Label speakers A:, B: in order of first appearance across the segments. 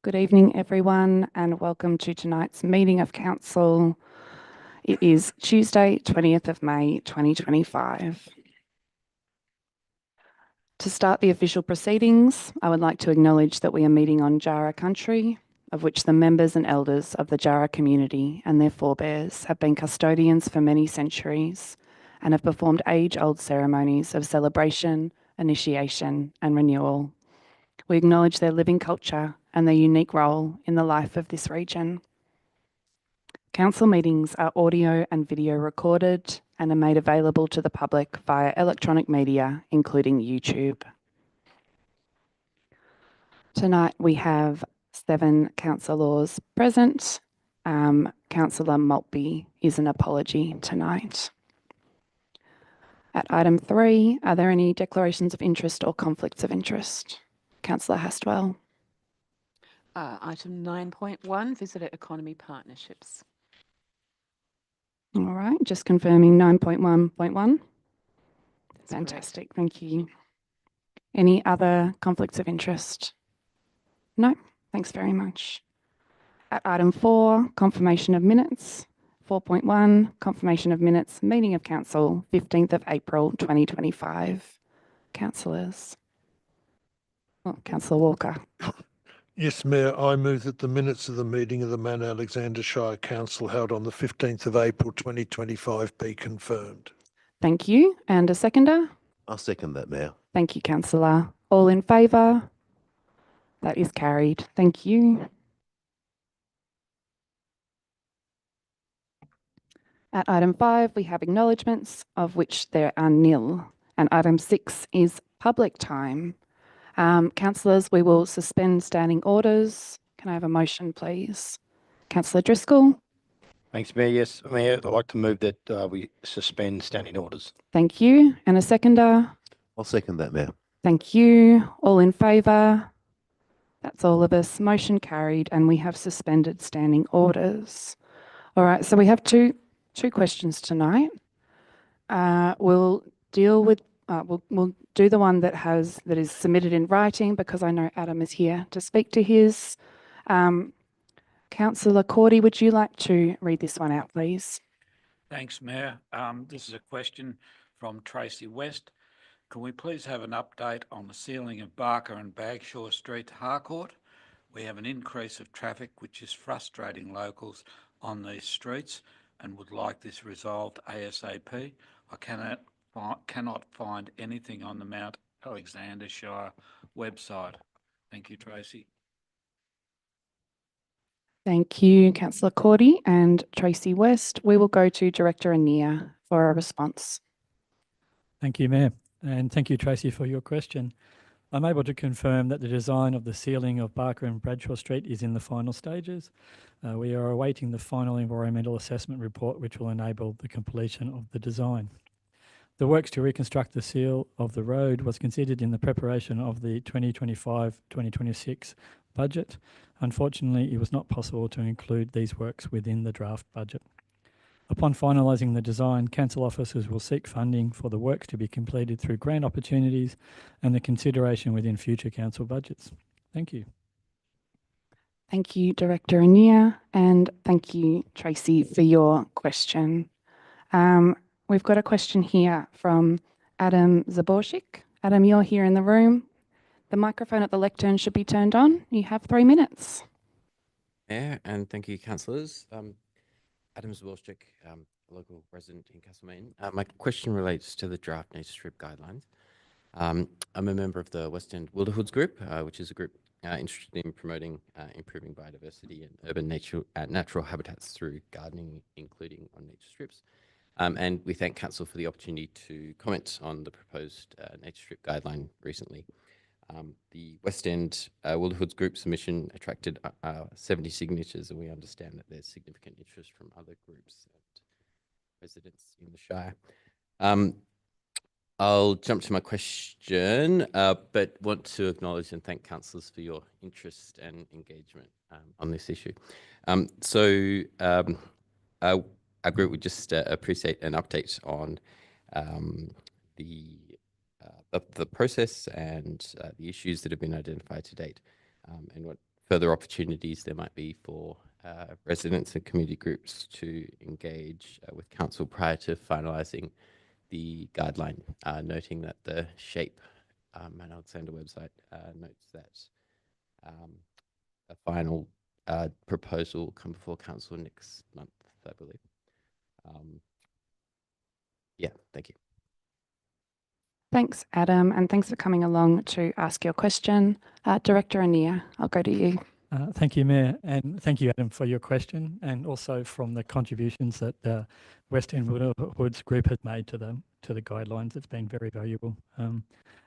A: Good evening, everyone, and welcome to tonight's meeting of Council. It is Tuesday, 20th of May, 2025. To start the official proceedings, I would like to acknowledge that we are meeting on Jara country, of which the members and elders of the Jara community and their forebears have been custodians for many centuries and have performed age-old ceremonies of celebration, initiation, and renewal. We acknowledge their living culture and their unique role in the life of this region. Council meetings are audio and video recorded and are made available to the public via electronic media, including YouTube. Tonight we have 7 councillors present. Councillor Maltby is an apology tonight. At item 3, are there any declarations of interest or conflicts of interest? Councillor Hastwell.
B: Item 9.1, Visitor Economy Partnerships.
A: All right, just confirming 9.1.1. Fantastic, thank you. Any other conflicts of interest? No, thanks very much. At item 4, confirmation of minutes. 4.1, confirmation of minutes, meeting of council, 15th of April, 2025. Councillors. Oh, Councillor Walker.
C: Yes, Mayor, I move that the minutes of the meeting of the Mount Alexander Shire Council held on the 15th of April 2025 be confirmed.
A: Thank you. And a seconder?
D: I'll second that, Mayor.
A: Thank you, Councillor. All in favour? That is carried. Thank you. At item 5, we have acknowledgements, of which there are nil. And item 6 is public time. Councillors, we will suspend standing orders. Can I have a motion, please? Councillor Driscoll.
E: Thanks, Mayor. Yes, Mayor, I'd like to move that we suspend standing orders.
A: Thank you. And a seconder?
D: I'll second that, Mayor.
A: Thank you. All in favour? That's all of us. Motion carried, and we have suspended standing orders. All right, so we have two questions tonight. We'll deal with we'll do the one that is submitted in writing, because I know Adam is here to speak to his. Councillor Cordy, would you like to read this one out, please?
F: Thanks, Mayor. This is a question from Tracy West. Can we please have an update on the sealing of Barker and Bagshaw Street, Harcourt? We have an increase of traffic which is frustrating locals on these streets and would like this resolved ASAP. I cannot find anything on the Mount Alexander Shire website. Thank you, Tracy.
A: Thank you, Councillor Cordy and Tracy West. We will go to Director Anea for a response.
G: Thank you, Mayor, and thank you, Tracy, for your question. I'm able to confirm that the design of the sealing of Barker and Bradshaw Street is in the final stages. We are awaiting the final environmental assessment report, which will enable the completion of the design. The works to reconstruct the seal of the road was considered in the preparation of the 2025-2026 budget. Unfortunately, it was not possible to include these works within the draft budget. Upon finalising the design, council officers will seek funding for the works to be completed through grant opportunities and the consideration within future council budgets. Thank you.
A: Thank you, Director Anea, and thank you, Tracy, for your question. We've got a question here from Adam Zaborczyk. Adam, you're here in the room. The microphone at the lectern should be turned on. You have 3 minutes.
H: Mayor, and thank you, councillors. Adam Zaborczyk, a local resident in Castlemaine. My question relates to the draft nature strip guidelines. I'm a member of the West End Wilderhoods Group, which is a group interested in promoting improving biodiversity and urban natural habitats through gardening, including on nature strips. And we thank Council for the opportunity to comment on the proposed nature strip guideline recently. The West End Wilderhoods Group submission attracted 70 signatures, and we understand that there's significant interest from other groups and residents in the Shire. I'll jump to my question, but want to acknowledge and thank councillors for your interest and engagement on this issue. Our group would just appreciate an update on the process and the issues that have been identified to date, and what further opportunities there might be for residents and community groups to engage with council prior to finalising the guideline, noting that the SHAPE Mount Alexander website notes that a final proposal will come before council next month, I believe. Yeah, thank you.
A: Thanks, Adam, and thanks for coming along to ask your question. Director Anea, I'll go to you.
G: Thank you, Mayor, and thank you, Adam, for your question, and also from the contributions that the West End Neighbourhoods Group has made to the guidelines. It's been very valuable.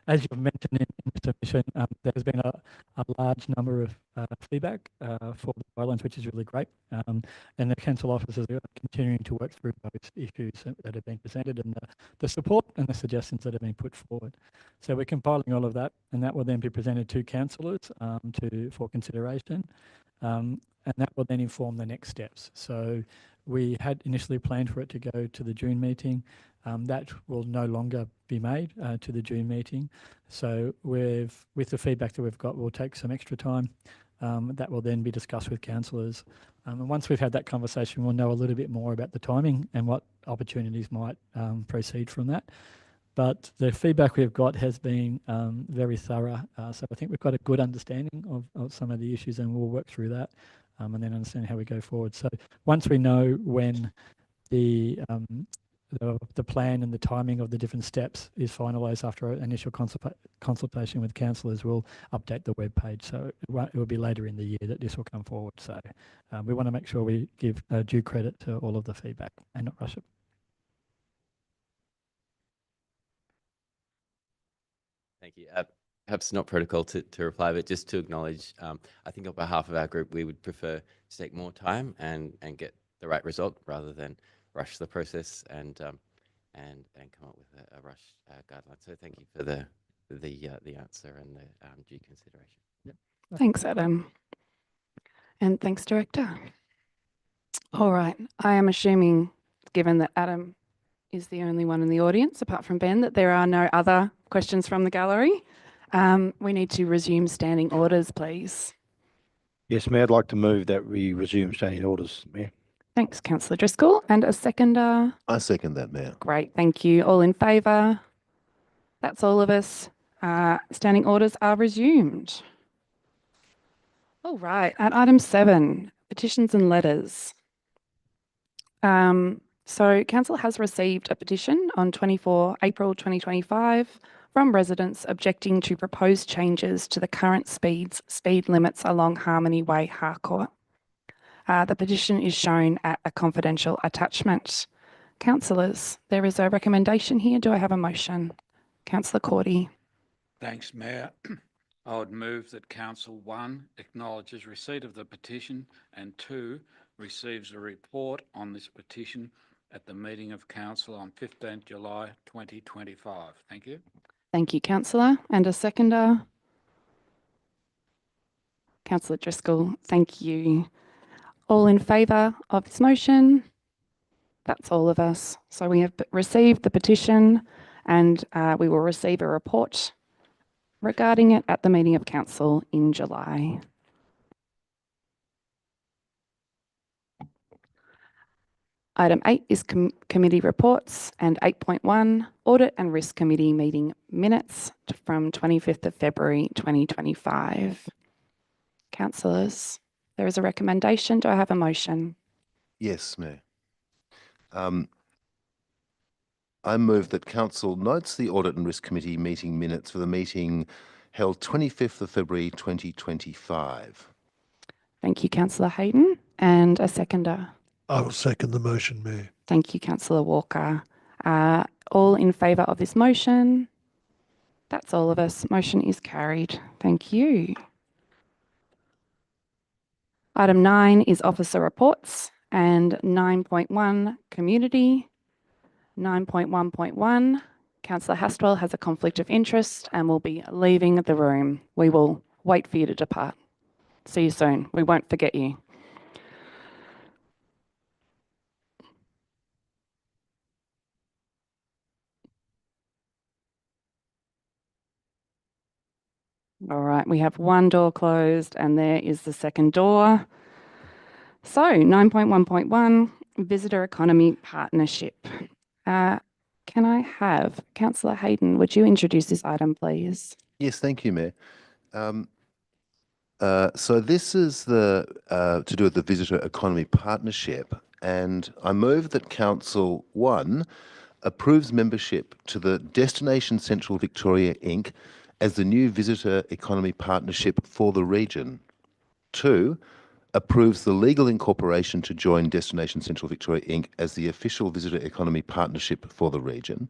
G: As you've mentioned in the submission, there's been a large number of feedback for the guidelines, which is really great. And the council officers are continuing to work through those issues that have been presented and the support and the suggestions that have been put forward. So we're compiling all of that, and that will then be presented to councillors for consideration, and that will then inform the next steps. So we had initially planned for it to go to the June meeting. That will no longer be made to the June meeting. So with the feedback that we've got, we'll take some extra time. That will then be discussed with councillors. And once we've had that conversation, we'll know a little bit more about the timing and what opportunities might proceed from that. But the feedback we've got has been very thorough. So I think we've got a good understanding of some of the issues, and we'll work through that and then understand how we go forward. So once we know when the plan and the timing of the different steps is finalised after initial consultation with councillors, we'll update the web page. So it will be later in the year that this will come forward. So we want to make sure we give due credit to all of the feedback and not rush it.
H: Thank you. Perhaps not protocol to reply, but just to acknowledge, I think on behalf of our group, we would prefer to take more time and get the right result rather than rush the process and come up with a rush guideline. So thank you for the answer and the due consideration.
G: Yep.
A: Thanks, Adam. And thanks, Director. All right. I am assuming, given that Adam is the only one in the audience, apart from Ben, that there are no other questions from the gallery. We need to resume standing orders, please.
E: Yes, Mayor, I'd like to move that we resume standing orders, Mayor.
A: Thanks, Councillor Driscoll. And a seconder?
D: I second that, Mayor.
A: Great, thank you. All in favour? That's all of us. Standing orders are resumed. All right, at item 7, petitions and letters. So Council has received a petition on 24 April 2025 from residents objecting to proposed changes to the current speed limits along Harmony Way, Harcourt. The petition is shown at a confidential attachment. Councillors, there is a recommendation here. Do I have a motion? Councillor Cordy.
F: Thanks, Mayor. I would move that Council 1 acknowledges receipt of the petition and 2 receives a report on this petition at the meeting of Council on 15th July 2025. Thank you.
A: Thank you, Councillor. And a seconder? Councillor Driscoll, thank you. All in favour of this motion? That's all of us. So we have received the petition and we will receive a report regarding it at the meeting of Council in July. Item 8 is committee reports, and 8.1, Audit and Risk Committee meeting minutes from 25th of February 2025. Councillors, there is a recommendation. Do I have a motion?
D: Yes, Mayor. I move that Council notes the Audit and Risk Committee meeting minutes for the meeting held 25th of February 2025.
A: Thank you, Councillor Hayden. And a seconder.
C: I will second the motion, Mayor.
A: Thank you, Councillor Walker. All in favour of this motion? That's all of us. Motion is carried. Thank you. Item 9 is officer reports, and 9.1 community. 9.1.1, Councillor Hastwell has a conflict of interest and will be leaving the room. We will wait for you to depart. See you soon. We won't forget you. All right, we have one door closed and there is the second door. So 9.1.1, Visitor Economy Partnership. Can I have Councillor Hayden, would you introduce this item, please?
D: Yes, thank you, Mayor. So this is the to do with the Visitor Economy Partnership, and I move that Council 1 approves membership to the Destination Central Victoria Inc. as the new Visitor Economy Partnership for the region. 2, approves the legal incorporation to join Destination Central Victoria Inc. as the official Visitor Economy Partnership for the region.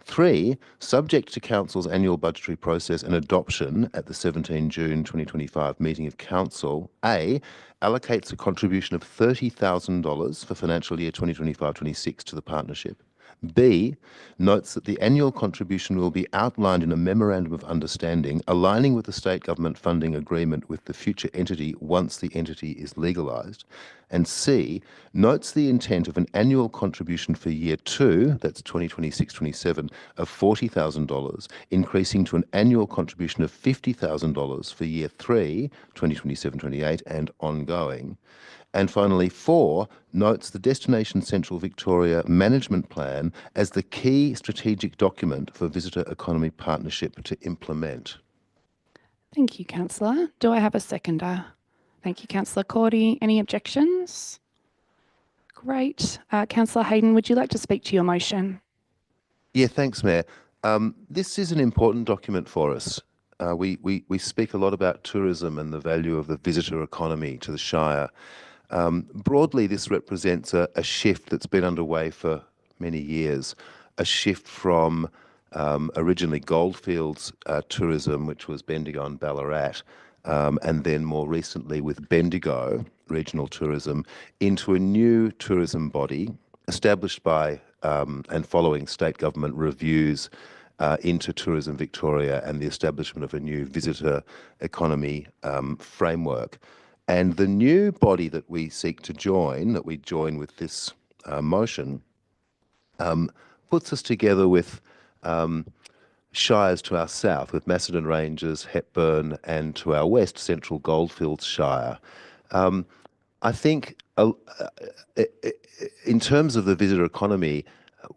D: 3, subject to Council's annual budgetary process and adoption at the 17 June 2025 meeting of Council, A, allocates a contribution of $30,000 for financial year 2025-26 to the partnership. B, notes that the annual contribution will be outlined in a memorandum of understanding aligning with the state government funding agreement with the future entity once the entity is legalised. And C, notes the intent of an annual contribution for year 2, that's 2026-27, of $40,000, increasing to an annual contribution of $50,000 for year 3, 2027-28, and ongoing. And finally, 4, notes the Destination Central Victoria Management Plan as the key strategic document for Visitor Economy Partnership to implement.
A: Thank you, Councillor. Do I have a seconder? Thank you, Councillor Cordy. Any objections? Great. Councillor Hayden, would you like to speak to your motion?
D: Yeah, thanks, Mayor. This is an important document for us. We speak a lot about tourism and the value of the visitor economy to the Shire. Broadly, this represents a shift that's been underway for many years, a shift from originally Goldfields tourism, which was Bendigo and Ballarat, and then more recently with Bendigo Regional Tourism, into a new tourism body established by and following state government reviews into Tourism Victoria and the establishment of a new visitor economy framework. And the new body that we seek to join, that we join with this motion, puts us together with shires to our south, with Macedon Ranges, Hepburn, and to our west, Central Goldfields Shire. I think in terms of the visitor economy,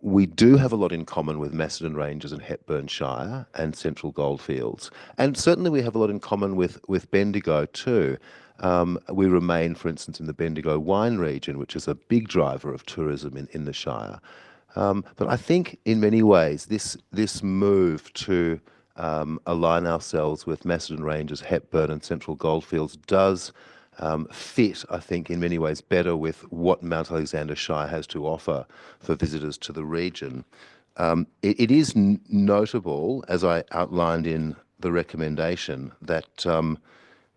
D: we do have a lot in common with Macedon Ranges and Hepburn Shire and Central Goldfields. And certainly we have a lot in common with Bendigo too. We remain, for instance, in the Bendigo wine region, which is a big driver of tourism in the Shire. But I think in many ways this move to align ourselves with Macedon Ranges, Hepburn and Central Goldfields does fit, I think, in many ways better with what Mount Alexander Shire has to offer for visitors to the region. It is notable, as I outlined in the recommendation, that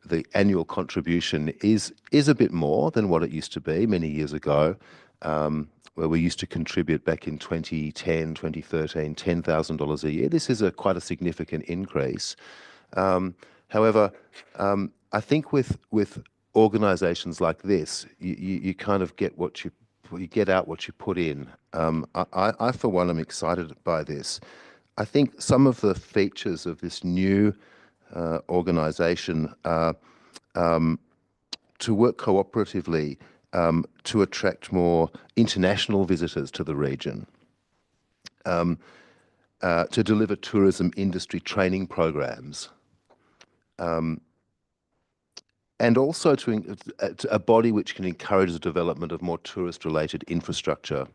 D: the annual contribution is a bit more than what it used to be many years ago, where we used to contribute back in 2010, 2013, $10,000 a year. This is quite a significant increase. However, I think with organisations like this, you kind of get what you get out what you put in. I for one am excited by this. I think some of the features of this new organisation are to work cooperatively to attract more international visitors to the region, to deliver tourism industry training programs, and also to a body which can encourage the development of more tourist-related infrastructure.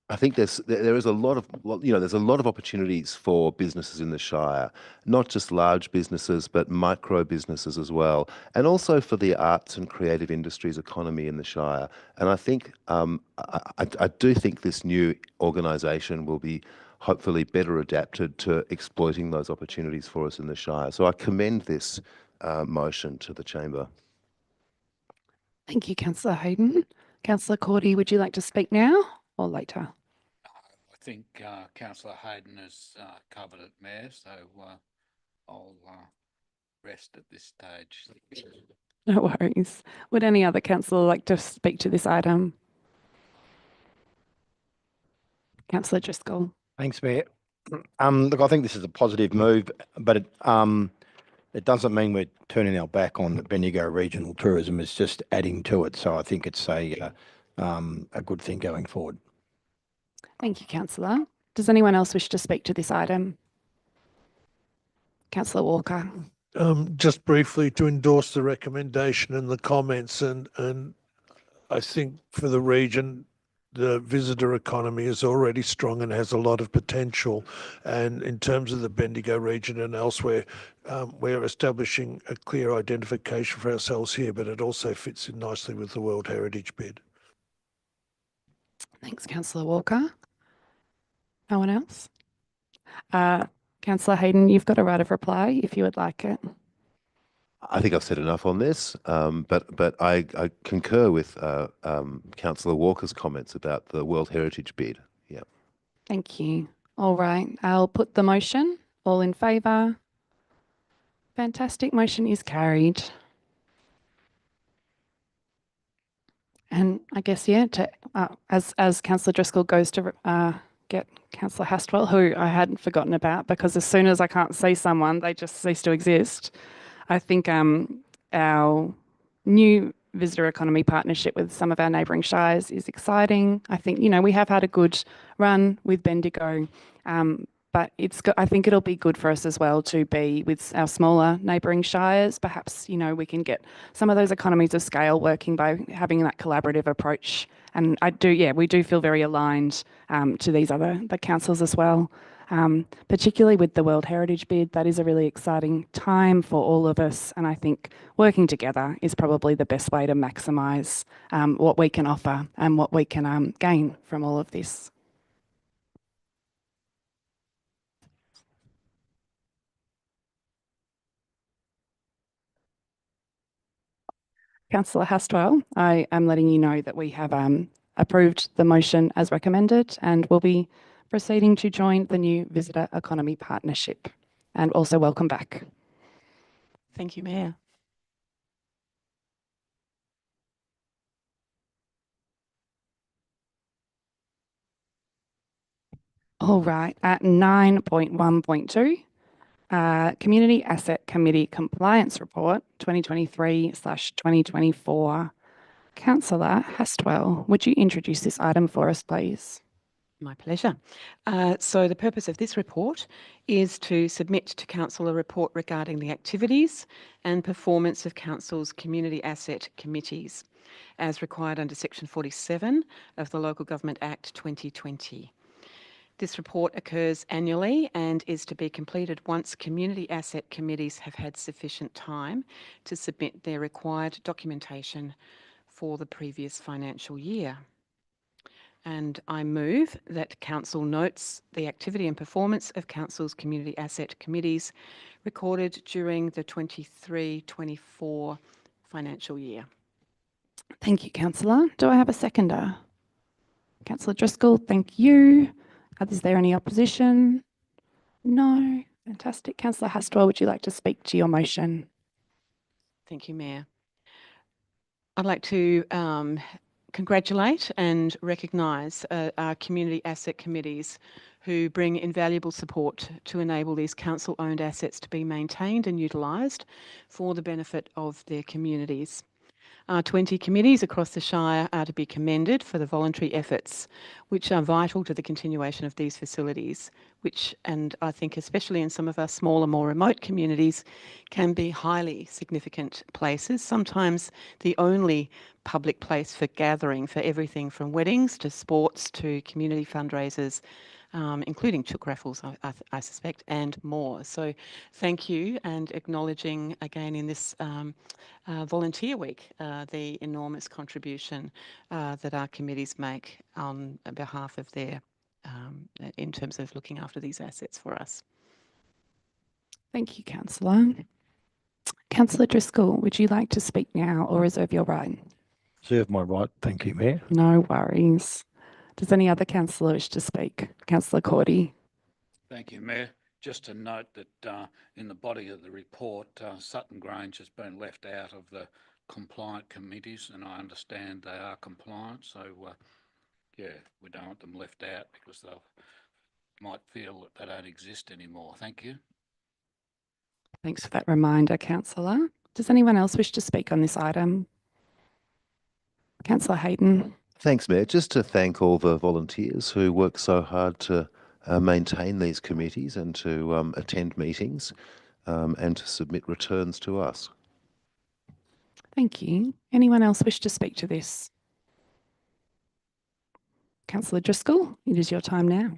D: I think there is a lot of there's a lot of opportunities for businesses in the Shire, not just large businesses but micro businesses as well, and also for the arts and creative industries economy in the Shire. And I think I do think this new organisation will be hopefully better adapted to exploiting those opportunities for us in the Shire. So I commend this motion to the chamber.
A: Thank you, Councillor Hayden. Councillor Cordy, would you like to speak now or later?
F: I think Councillor Hayden has covered it, Mayor, so I'll rest at this stage.
A: No worries. Would any other councillor like to speak to this item? Councillor Driscoll.
E: Thanks, Mayor. Look, I think this is a positive move, but it doesn't mean we're turning our back on the Bendigo regional tourism. It's just adding to it. So I think it's a good thing going forward.
A: Thank you, Councillor. Does anyone else wish to speak to this item? Councillor Walker.
C: Just briefly to endorse the recommendation and the comments, and I think for the region, the visitor economy is already strong and has a lot of potential. And in terms of the Bendigo region and elsewhere, we're establishing a clear identification for ourselves here, but it also fits in nicely with the World Heritage bid.
A: Thanks, Councillor Walker. No one else? Councillor Hayden, you've got a right of reply if you would like it.
D: I think I've said enough on this, but I concur with Councillor Walker's comments about the World Heritage bid. Yeah.
A: Thank you. All right, I'll put the motion. All in favour? Fantastic. Motion is carried. And I guess, yeah, as Councillor Driscoll goes to get Councillor Hastwell, who I hadn't forgotten about, because as soon as I can't see someone, they just cease to exist. I think our new visitor economy partnership with some of our neighbouring shires is exciting. I think, you know, we have had a good run with Bendigo, but I think it'll be good for us as well to be with our smaller neighbouring shires. Perhaps, you know, we can get some of those economies of scale working by having that collaborative approach. And we do feel very aligned to the councils as well. Particularly with the World Heritage bid, that is a really exciting time for all of us. And I think working together is probably the best way to maximise what we can offer and what we can gain from all of this. Councillor Hastwell, I am letting you know that we have approved the motion as recommended and will be proceeding to join the new Visitor Economy Partnership. And also welcome back.
B: Thank you, Mayor.
A: All right, at 9.1.2, Community Asset Committee Compliance Report 2023/2024. Councillor Hastwell, would you introduce this item for us, please?
B: My pleasure. So the purpose of this report is to submit to Council a report regarding the activities and performance of Council's community asset committees, as required under Section 47 of the Local Government Act 2020. This report occurs annually and is to be completed once community asset committees have had sufficient time to submit their required documentation for the previous financial year. And I move that Council notes the activity and performance of Council's community asset committees recorded during the 23-24 financial year.
A: Thank you, Councillor. Do I have a seconder? Councillor Driscoll, thank you. Is there any opposition? No. Fantastic. Councillor Hastwell, would you like to speak to your motion?
B: Thank you, Mayor. I'd like to congratulate and recognise our community asset committees who bring invaluable support to enable these council-owned assets to be maintained and utilised for the benefit of their communities. Our 20 committees across the Shire are to be commended for the voluntary efforts which are vital to the continuation of these facilities, which, and I think especially in some of our smaller, more remote communities, can be highly significant places, sometimes the only public place for gathering for everything from weddings to sports to community fundraisers, including chook raffles, I suspect, and more. So thank you, and acknowledging again in this volunteer week the enormous contribution that our committees make on behalf of their, in terms of looking after these assets for us.
A: Thank you, Councillor. Councillor Driscoll, would you like to speak now or reserve your right?
E: Reserve my right. Thank you, Mayor.
A: No worries. Does any other councillor wish to speak? Councillor Cordy.
F: Thank you, Mayor. Just to note that in the body of the report, Sutton Grange has been left out of the compliant committees, and I understand they are compliant. So we don't want them left out because they might feel that they don't exist anymore. Thank you.
A: Thanks for that reminder, Councillor. Does anyone else wish to speak on this item? Councillor Hayden.
D: Thanks, Mayor. Just to thank all the volunteers who work so hard to maintain these committees and to attend meetings and to submit returns to us.
A: Thank you. Anyone else wish to speak to this? Councillor Driscoll, it is your time now.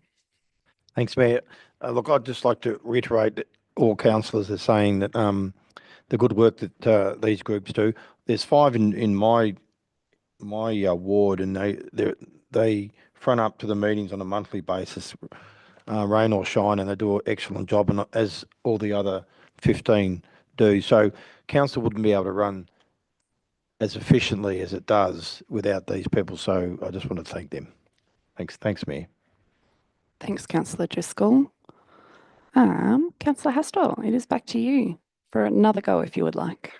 E: Thanks, Mayor. Look, I'd just like to reiterate that all councillors are saying that the good work that these groups do. There's 5 in my ward, and they front up to the meetings on a monthly basis, rain or shine, and they do an excellent job, and as all the other 15 do. So council wouldn't be able to run as efficiently as it does without these people. So I just want to thank them. Thanks, Mayor.
A: Thanks, Councillor Driscoll. Councillor Hastel, it is back to you for another go if you would like.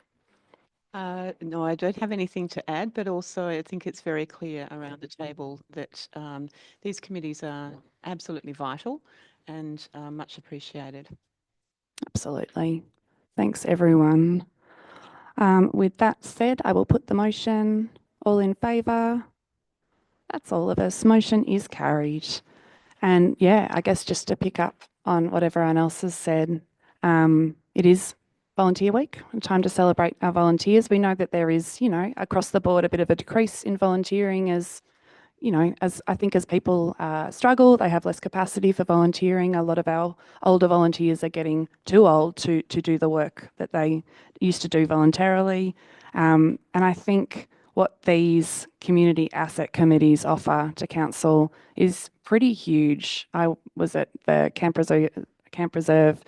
B: No, I don't have anything to add, but also I think it's very clear around the table that these committees are absolutely vital and much appreciated.
A: Absolutely. Thanks, everyone. With that said, I will put the motion. All in favour? That's all of us. Motion is carried. And yeah, I guess just to pick up on what everyone else has said, it is Volunteer Week, a time to celebrate our volunteers. We know that there is, across the board, a bit of a decrease in volunteering as people struggle, they have less capacity for volunteering. A lot of our older volunteers are getting too old to do the work that they used to do voluntarily. And I think what these community asset committees offer to council is pretty huge. I was at the Camp Reserve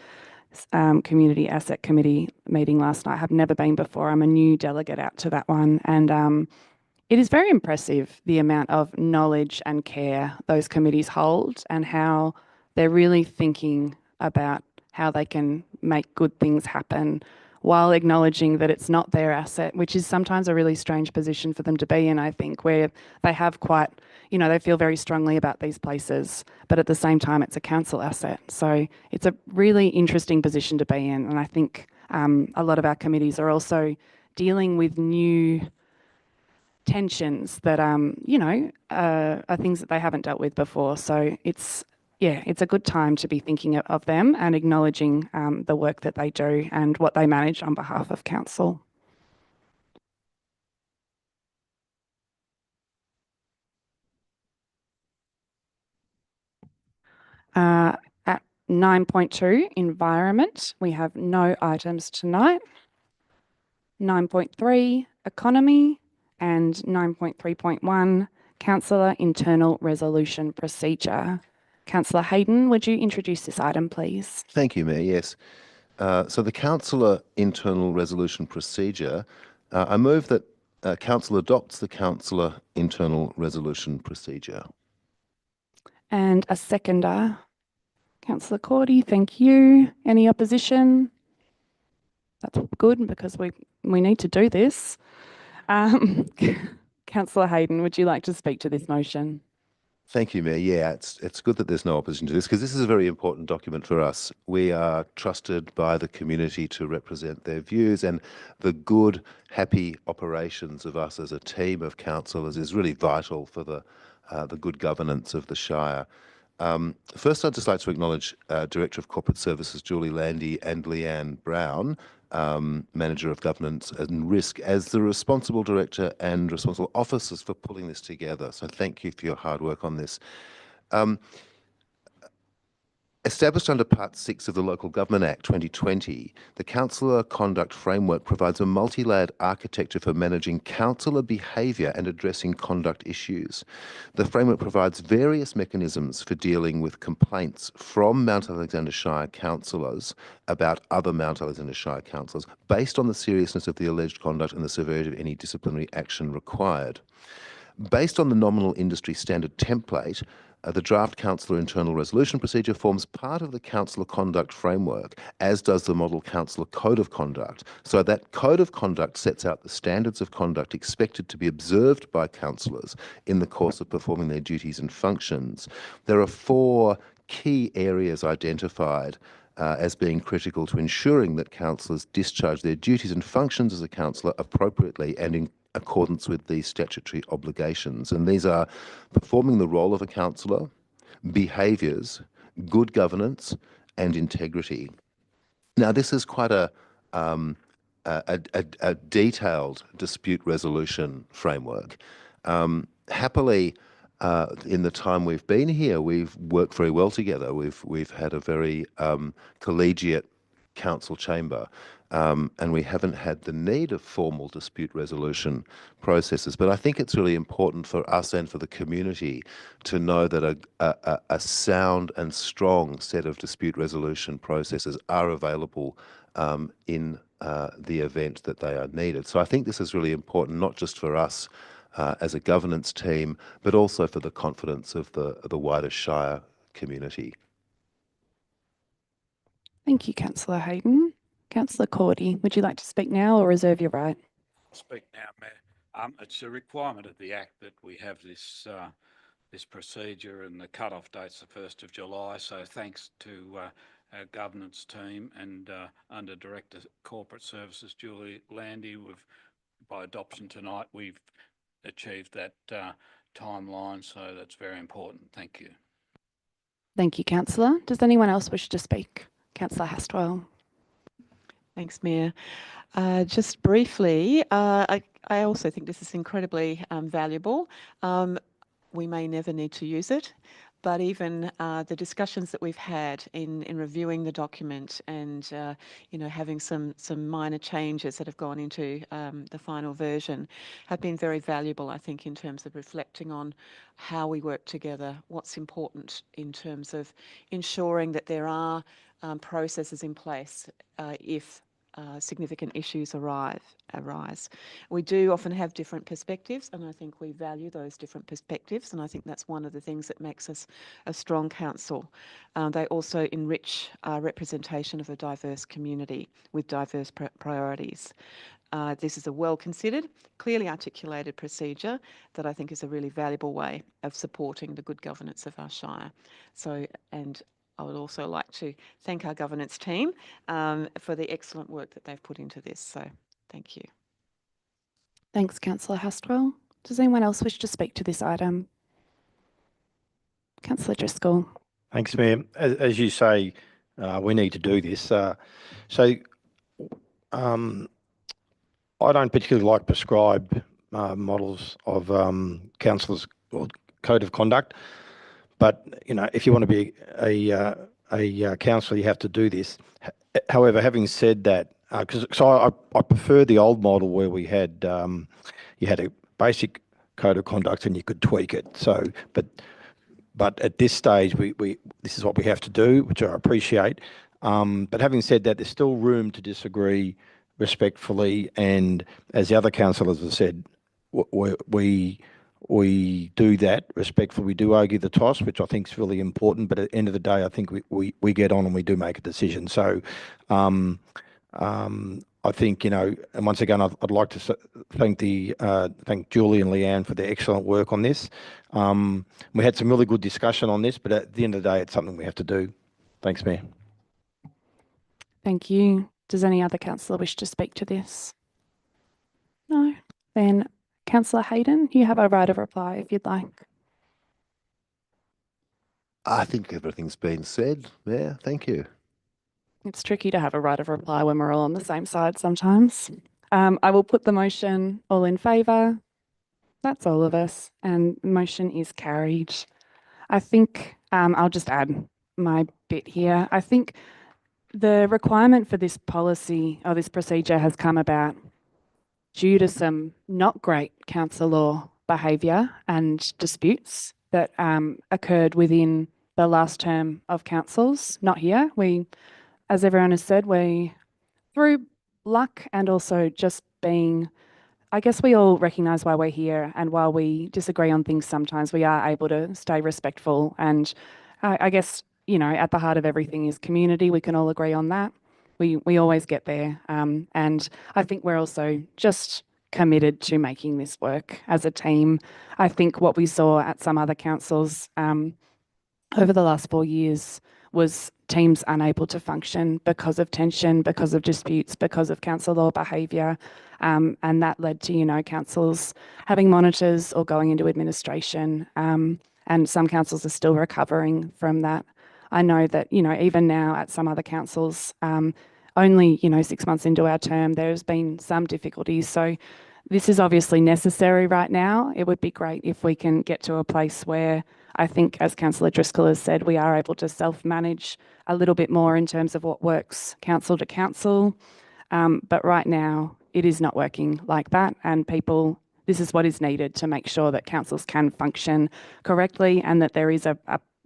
A: Community Asset Committee meeting last night. I have never been before. I'm a new delegate out to that one. And it is very impressive, the amount of knowledge and care those committees hold and how they're really thinking about how they can make good things happen while acknowledging that it's not their asset, which is sometimes a really strange position for them to be in, I think, where they have quite, they feel very strongly about these places, but at the same time, it's a council asset. So it's a really interesting position to be in. And I think a lot of our committees are also dealing with new tensions that, are things that they haven't dealt with before. So it's a good time to be thinking of them and acknowledging the work that they do and what they manage on behalf of council. At 9.2, environment, we have no items tonight. 9.3, economy, and 9.3.1, councillor internal resolution procedure. Councillor Hayden, would you introduce this item, please?
D: Thank you, Mayor. Yes. So the councillor internal resolution procedure, I move that council adopts the councillor internal resolution procedure.
A: And a seconder. Councillor Cordy, thank you. Any opposition? That's good because we need to do this. Councillor Hayden, would you like to speak to this motion?
D: Thank you, Mayor. Yeah, it's good that there's no opposition to this because this is a very important document for us. We are trusted by the community to represent their views, and the good, happy operations of us as a team of councillors is really vital for the good governance of the Shire. First, I'd just like to acknowledge Director of Corporate Services Julie Landy and Leanne Brown, Manager of Governance and Risk, as the responsible director and responsible officers for pulling this together. So thank you for your hard work on this. Established under Part 6 of the Local Government Act 2020, the Councillor Conduct Framework provides a multi-layered architecture for managing councillor behaviour and addressing conduct issues. The framework provides various mechanisms for dealing with complaints from Mount Alexander Shire councillors about other Mount Alexander Shire councillors based on the seriousness of the alleged conduct and the severity of any disciplinary action required. Based on the nominal industry standard template, the draft councillor internal resolution procedure forms part of the councillor conduct framework, as does the model councillor code of conduct. So that code of conduct sets out the standards of conduct expected to be observed by councillors in the course of performing their duties and functions. There are 4 key areas identified as being critical to ensuring that councillors discharge their duties and functions as a councillor appropriately and in accordance with these statutory obligations. And these are performing the role of a councillor, behaviours, good governance, and integrity. Now, this is quite a detailed dispute resolution framework. Happily, in the time we've been here, we've worked very well together. We've had a very collegiate council chamber, and we haven't had the need of formal dispute resolution processes. But I think it's really important for us and for the community to know that a sound and strong set of dispute resolution processes are available in the event that they are needed. So I think this is really important, not just for us as a governance team, but also for the confidence of the wider Shire community.
A: Thank you, Councillor Hayden. Councillor Cordy, would you like to speak now or reserve your right?
F: I'll speak now, Mayor. It's a requirement of the Act that we have this this procedure, and the cut-off date's the 1st of July. So thanks to our governance team and under Director Corporate Services, Julie Landy, by adoption tonight, we've achieved that timeline. So that's very important. Thank you.
A: Thank you, Councillor. Does anyone else wish to speak? Councillor Hastwell.
B: Thanks, Mayor. Just briefly, I also think this is incredibly valuable. We may never need to use it, but even the discussions that we've had in reviewing the document and having some minor changes that have gone into the final version have been very valuable, I think, in terms of reflecting on how we work together, what's important in terms of ensuring that there are processes in place if significant issues arise. We do often have different perspectives, and I think we value those different perspectives, and I think that's one of the things that makes us a strong council. They also enrich our representation of a diverse community with diverse priorities. This is a well-considered, clearly articulated procedure that I think is a really valuable way of supporting the good governance of our Shire. And I would also like to thank our governance team for the excellent work that they've put into this. So thank you.
A: Thanks, Councillor Hastwell. Does anyone else wish to speak to this item? Councillor Driscoll.
E: Thanks, Mayor. As you say, we need to do this. I don't particularly like prescribed models of councillors' or code of conduct. But, if you want to be a councillor, you have to do this. However, having said that, I prefer the old model where we had, you had a basic code of conduct and you could tweak it. So, but at this stage, this is what we have to do, which I appreciate. But having said that, there's still room to disagree respectfully. And as the other councillors have said, we do that respectfully. We do argue the toss, which I think is really important. But at the end of the day, I think we get on and we do make a decision. So I think, and once again, I'd like to thank Julie and Leanne for their excellent work on this. We had some really good discussion on this, but at the end of the day, it's something we have to do. Thanks, Mayor.
A: Thank you. Does any other councillor wish to speak to this? No? Then Councillor Hayden, you have a right of reply if you'd like.
D: I think everything's been said, Mayor. Thank you.
A: It's tricky to have a right of reply when we're all on the same side sometimes. I will put the motion. All in favour? That's all of us. And the motion is carried. I think I'll just add my bit here. I think the requirement for this policy or this procedure has come about due to some not great council law behaviour and disputes that occurred within the last term of councils, not here. As everyone has said, we, through luck and also just being I guess we all recognise why we're here, and while we disagree on things sometimes, we are able to stay respectful. And I guess, you know, at the heart of everything is community. We can all agree on that. We always get there. And I think we're also just committed to making this work as a team. I think what we saw at some other councils over the last 4 years was teams unable to function because of tension, because of disputes, because of council law behaviour. And that led to, you know, councils having monitors or going into administration. And some councils are still recovering from that. I know that, you know, even now at some other councils, only, you know, 6 months into our term, there's been some difficulties. So this is obviously necessary right now. It would be great if we can get to a place where I think, as Councillor Driscoll has said, we are able to self-manage a little bit more in terms of what works council to council. But right now, it is not working like that. And people, this is what is needed to make sure that councils can function correctly and that there is a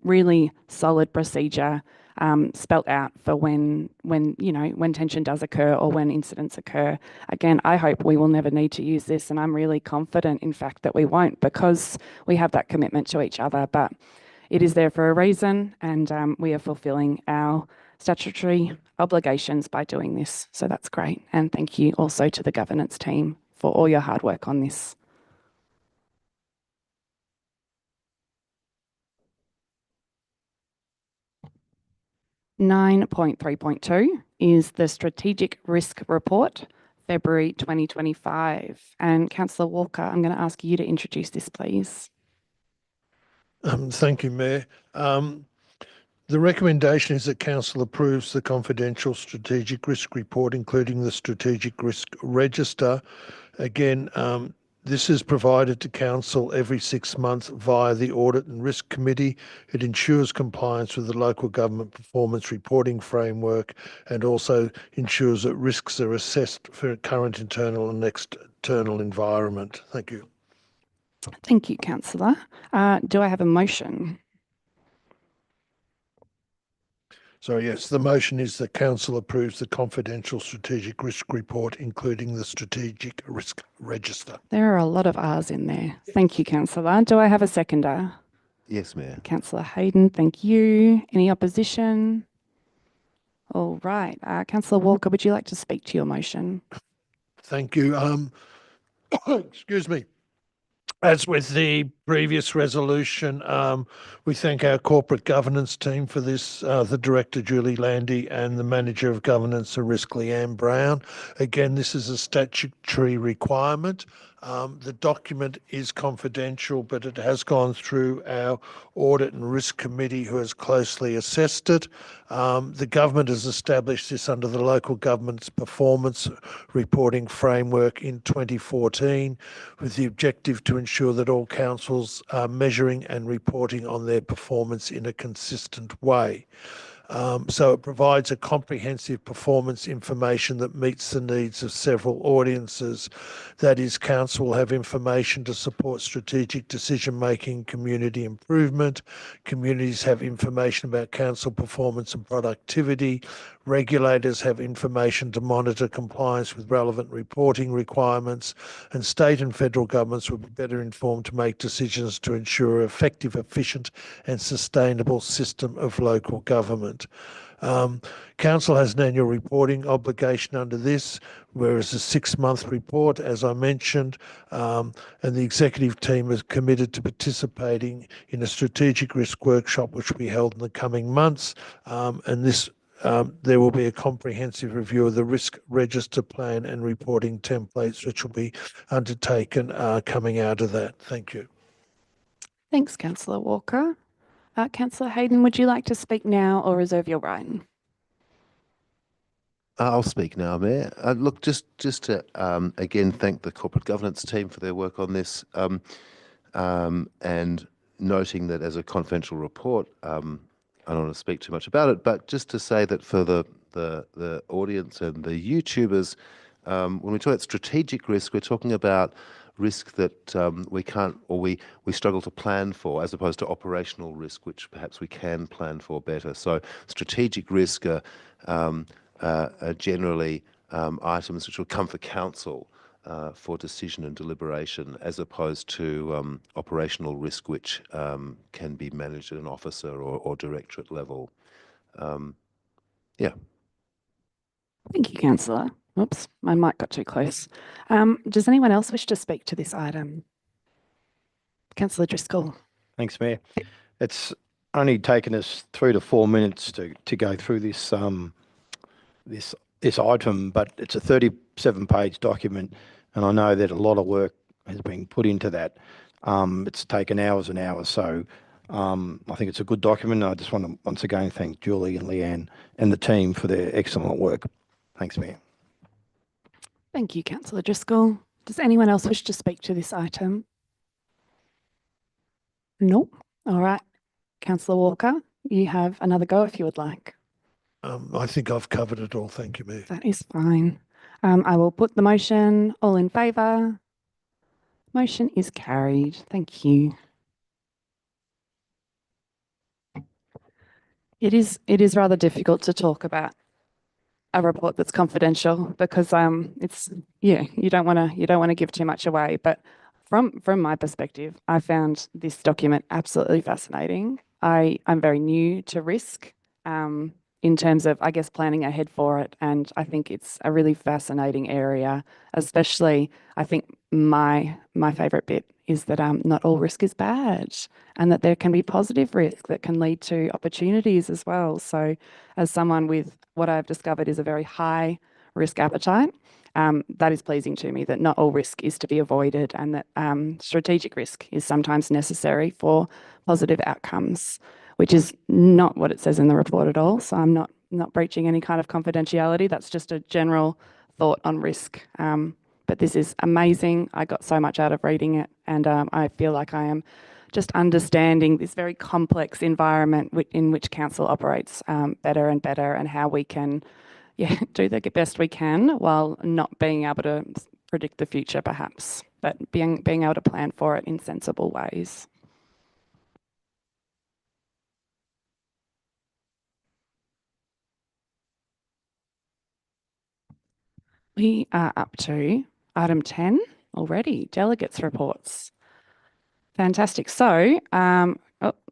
A: really solid procedure spelt out for when tension does occur or when incidents occur. Again, I hope we will never need to use this, and I'm really confident, in fact, that we won't, because we have that commitment to each other. But it is there for a reason, and we are fulfilling our statutory obligations by doing this. So that's great. And thank you also to the governance team for all your hard work on this. (9.3.2) is the Strategic Risk Report, February 2025. And Councillor Walker, I'm going to ask you to introduce this, please.
C: Thank you, Mayor. The recommendation is that Council approves the confidential strategic risk report, including the strategic risk register. Again, this is provided to Council every 6 months via the Audit and Risk Committee. It ensures compliance with the Local Government Performance Reporting Framework and also ensures that risks are assessed for current internal and external environment. Thank you.
A: Thank you, Councillor. Do I have a motion?
C: So yes, the motion is that Council approves the confidential strategic risk report, including the strategic risk register.
A: There are a lot of R's in there. Thank you, Councillor. Do I have a seconder?
D: Yes, Mayor.
A: Councillor Hayden, thank you. Any opposition? All right. Councillor Walker, would you like to speak to your motion?
C: Thank you. Excuse me. As with the previous resolution, we thank our corporate governance team for this, the Director, Julie Landy, and the Manager of Governance and Risk, Leanne Brown. Again, this is a statutory requirement. The document is confidential, but it has gone through our Audit and Risk Committee, who has closely assessed it. The government has established this under the Local Government's Performance Reporting Framework in 2014, with the objective to ensure that all councils are measuring and reporting on their performance in a consistent way. So it provides a comprehensive performance information that meets the needs of several audiences. That is, council will have information to support strategic decision-making, community improvement. Communities have information about council performance and productivity. Regulators have information to monitor compliance with relevant reporting requirements, and state and federal governments will be better informed to make decisions to ensure an effective, efficient and sustainable system of local government. Council has an annual reporting obligation under this, whereas a 6-month report, as I mentioned, and the executive team is committed to participating in a strategic risk workshop which will be held in the coming months, and this there will be a comprehensive review of the risk register plan and reporting templates which will be undertaken coming out of that. Thank you.
A: Thanks, Councillor Walker. Councillor Hayden, would you like to speak now or reserve your right?
D: I'll speak now, Mayor. Look, just to again thank the corporate governance team for their work on this, and noting that as a confidential report, I don't want to speak too much about it, but just to say that for the audience and the YouTubers, when we talk about strategic risk, we're talking about risk that we can't, or we struggle to plan for, as opposed to operational risk, which perhaps we can plan for better. So strategic risk are generally items which will come for council for decision and deliberation, as opposed to operational risk, which can be managed at an officer or directorate level. Yeah.
A: Thank you, Councillor. Oops, my mic got too close. Does anyone else wish to speak to this item? Councillor Driscoll.
E: Thanks, Mayor. It's only taken us 3 to 4 minutes to go through this this item, but it's a 37-page document, and I know that a lot of work has been put into that. It's taken hours and hours, so I think it's a good document. I just want to once again thank Julie and Leanne and the team for their excellent work. Thanks, Mayor.
A: Thank you, Councillor Driscoll. Does anyone else wish to speak to this item? No. All right. Councillor Walker, you have another go if you would like.
C: I think I've covered it all. Thank you, Mayor.
A: That is fine. I will put the motion. All in favour? Motion is carried. Thank you. It is rather difficult to talk about a report that's confidential because you don't want to give too much away. But from my perspective, I found this document absolutely fascinating. I'm very new to risk in terms of, I guess, planning ahead for it, and I think it's a really fascinating area. Especially, I think my favourite bit is that not all risk is bad, and that there can be positive risk that can lead to opportunities as well. So, as someone with what I've discovered is a very high risk appetite, that is pleasing to me, that not all risk is to be avoided, and that strategic risk is sometimes necessary for positive outcomes, which is not what it says in the report at all. So I'm not breaching any kind of confidentiality. That's just a general thought on risk. But this is amazing. I got so much out of reading it, and I feel like I am just understanding this very complex environment in which council operates better and better, and how we can do the best we can while not being able to predict the future perhaps, but being able to plan for it in sensible ways. We are up to item 10 already, delegates' reports. Fantastic. So,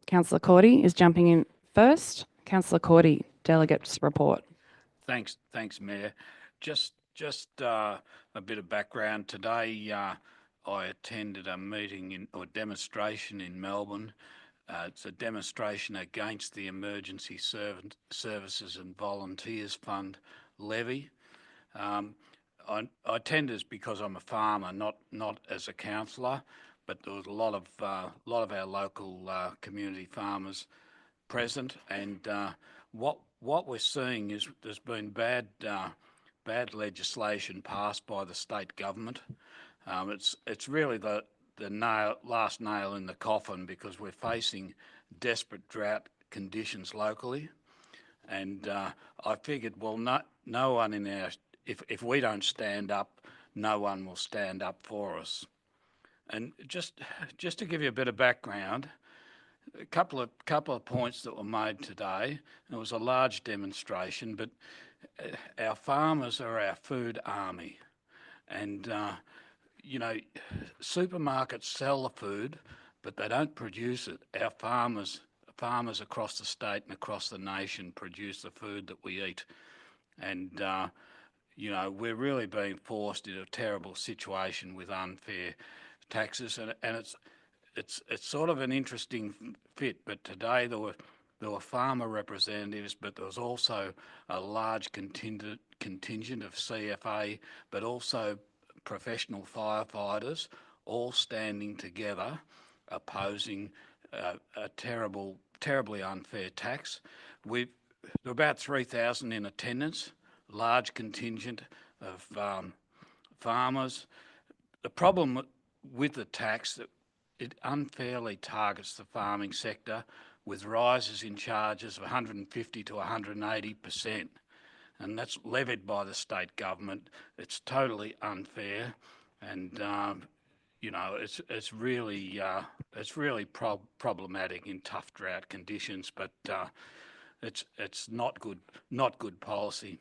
A: Councillor Cordy is jumping in first. Councillor Cordy, delegates' report.
F: Thanks, Mayor. Just a bit of background. Today, I attended a meeting or demonstration in Melbourne. It's a demonstration against the Emergency Services and Volunteers Fund levy. I attended because I'm a farmer, not as a councillor, but there was a lot of our local community farmers present, and what we're seeing is there's been bad legislation passed by the state government. It's really the last nail in the coffin, because we're facing desperate drought conditions locally, and I figured, well, no one in our, if we don't stand up, no one will stand up for us. And just to give you a bit of background, a couple of points that were made today. It was a large demonstration, but our farmers are our food army, and supermarkets sell the food, but they don't produce it. Our farmers across the state and across the nation produce the food that we eat, and we're really being forced into a terrible situation with unfair taxes, and it's sort of an interesting fit. But today there were farmer representatives, but there was also a large contingent of CFA, but also professional firefighters, all standing together opposing a terribly unfair tax. There were about 3,000 in attendance, large contingent of farmers. The problem with the tax, that it unfairly targets the farming sector with rises in charges of 150 to 180%, and that's levied by the state government. It's totally unfair, and it's really problematic in tough drought conditions, but it's not good policy.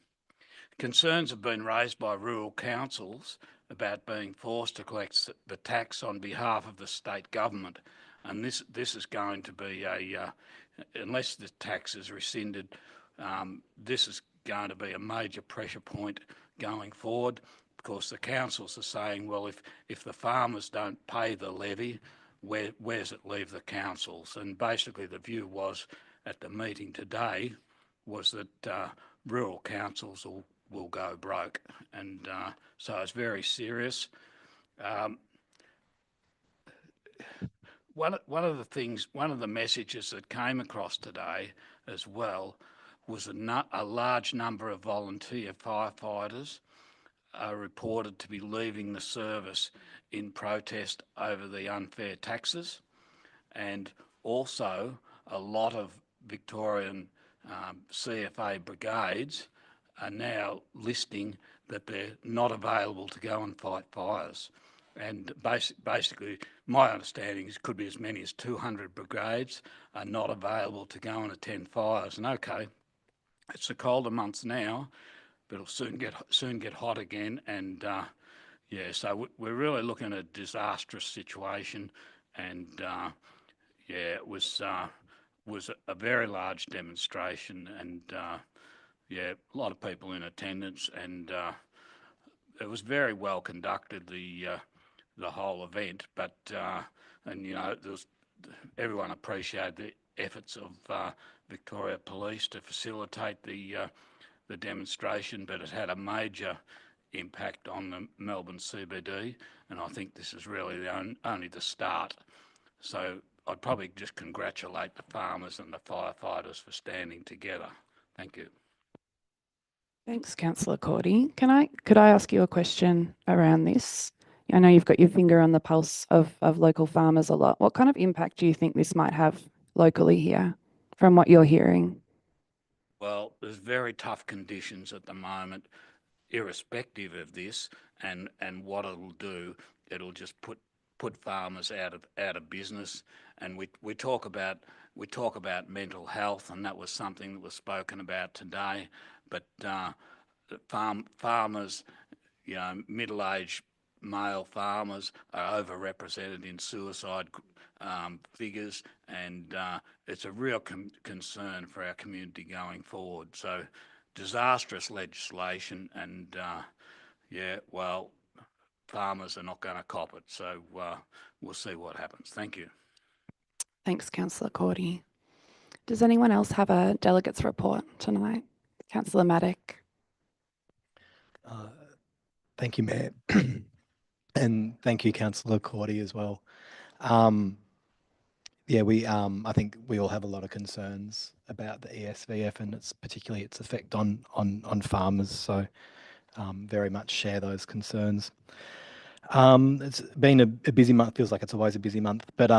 F: Concerns have been raised by rural councils about being forced to collect the tax on behalf of the state government. And this is going to be unless the tax is rescinded, this is going to be a major pressure point going forward. Of course, the councils are saying, well, if the farmers don't pay the levy, where's it leave the councils? And basically the view was at the meeting today was that rural councils will go broke. And so it's very serious. One of the messages that came across today as well was a large number of volunteer firefighters are reported to be leaving the service in protest over the unfair taxes, and also a lot of Victorian CFA brigades are now listing that they're not available to go and fight fires. And basically, my understanding is could be as many as 200 brigades are not available to go and attend fires. And okay, it's the colder months now, but it'll soon get hot again. And yeah, so we're really looking at a disastrous situation. And yeah, it was a very large demonstration, and yeah, a lot of people in attendance, and it was very well conducted, the whole event. But and you know, everyone appreciated the efforts of Victoria Police to facilitate the demonstration, but it had a major impact on the Melbourne CBD, and I think this is really only the start. So I'd probably just congratulate the farmers and the firefighters for standing together. Thank you.
A: Thanks, Councillor Cordy. Could I ask you a question around this? I know you've got your finger on the pulse of local farmers a lot. What kind of impact do you think this might have locally here from what you're hearing?
F: Well, there's very tough conditions at the moment, irrespective of this, and what it'll do, it'll just put farmers out of business. And we talk about mental health, and that was something that was spoken about today. But farmers, you know, middle-aged male farmers are overrepresented in suicide figures, and it's a real concern for our community going forward. So disastrous legislation, and yeah, well, farmers are not going to cop it. So we'll see what happens. Thank you.
A: Thanks, Councillor Cordy. Does anyone else have a delegate's report tonight? Councillor Maddock.
I: Thank you, Mayor. And thank you, Councillor Cordy, as well. Yeah, I think we all have a lot of concerns about the ESVF and particularly its effect on farmers. So very much share those concerns. It's been a busy month. Feels like it's always a busy month, but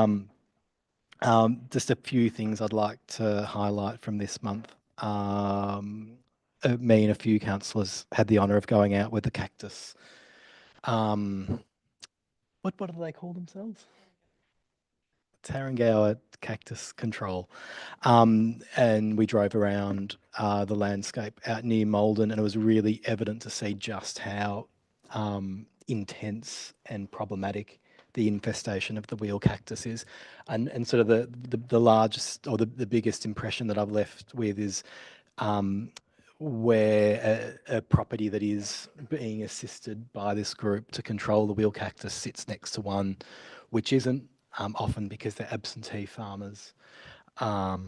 I: just a few things I'd like to highlight from this month. Me and a few councillors had the honour of going out with the Cactus. What do they call themselves? Tarrangower Cactus Control. And we drove around the landscape out near Maldon, and it was really evident to see just how intense and problematic the infestation of the wheel cactus is. And sort of the largest or the biggest impression that I've left with is where a property that is being assisted by this group to control the wheel cactus sits next to one which isn't, often because they're absentee farmers, or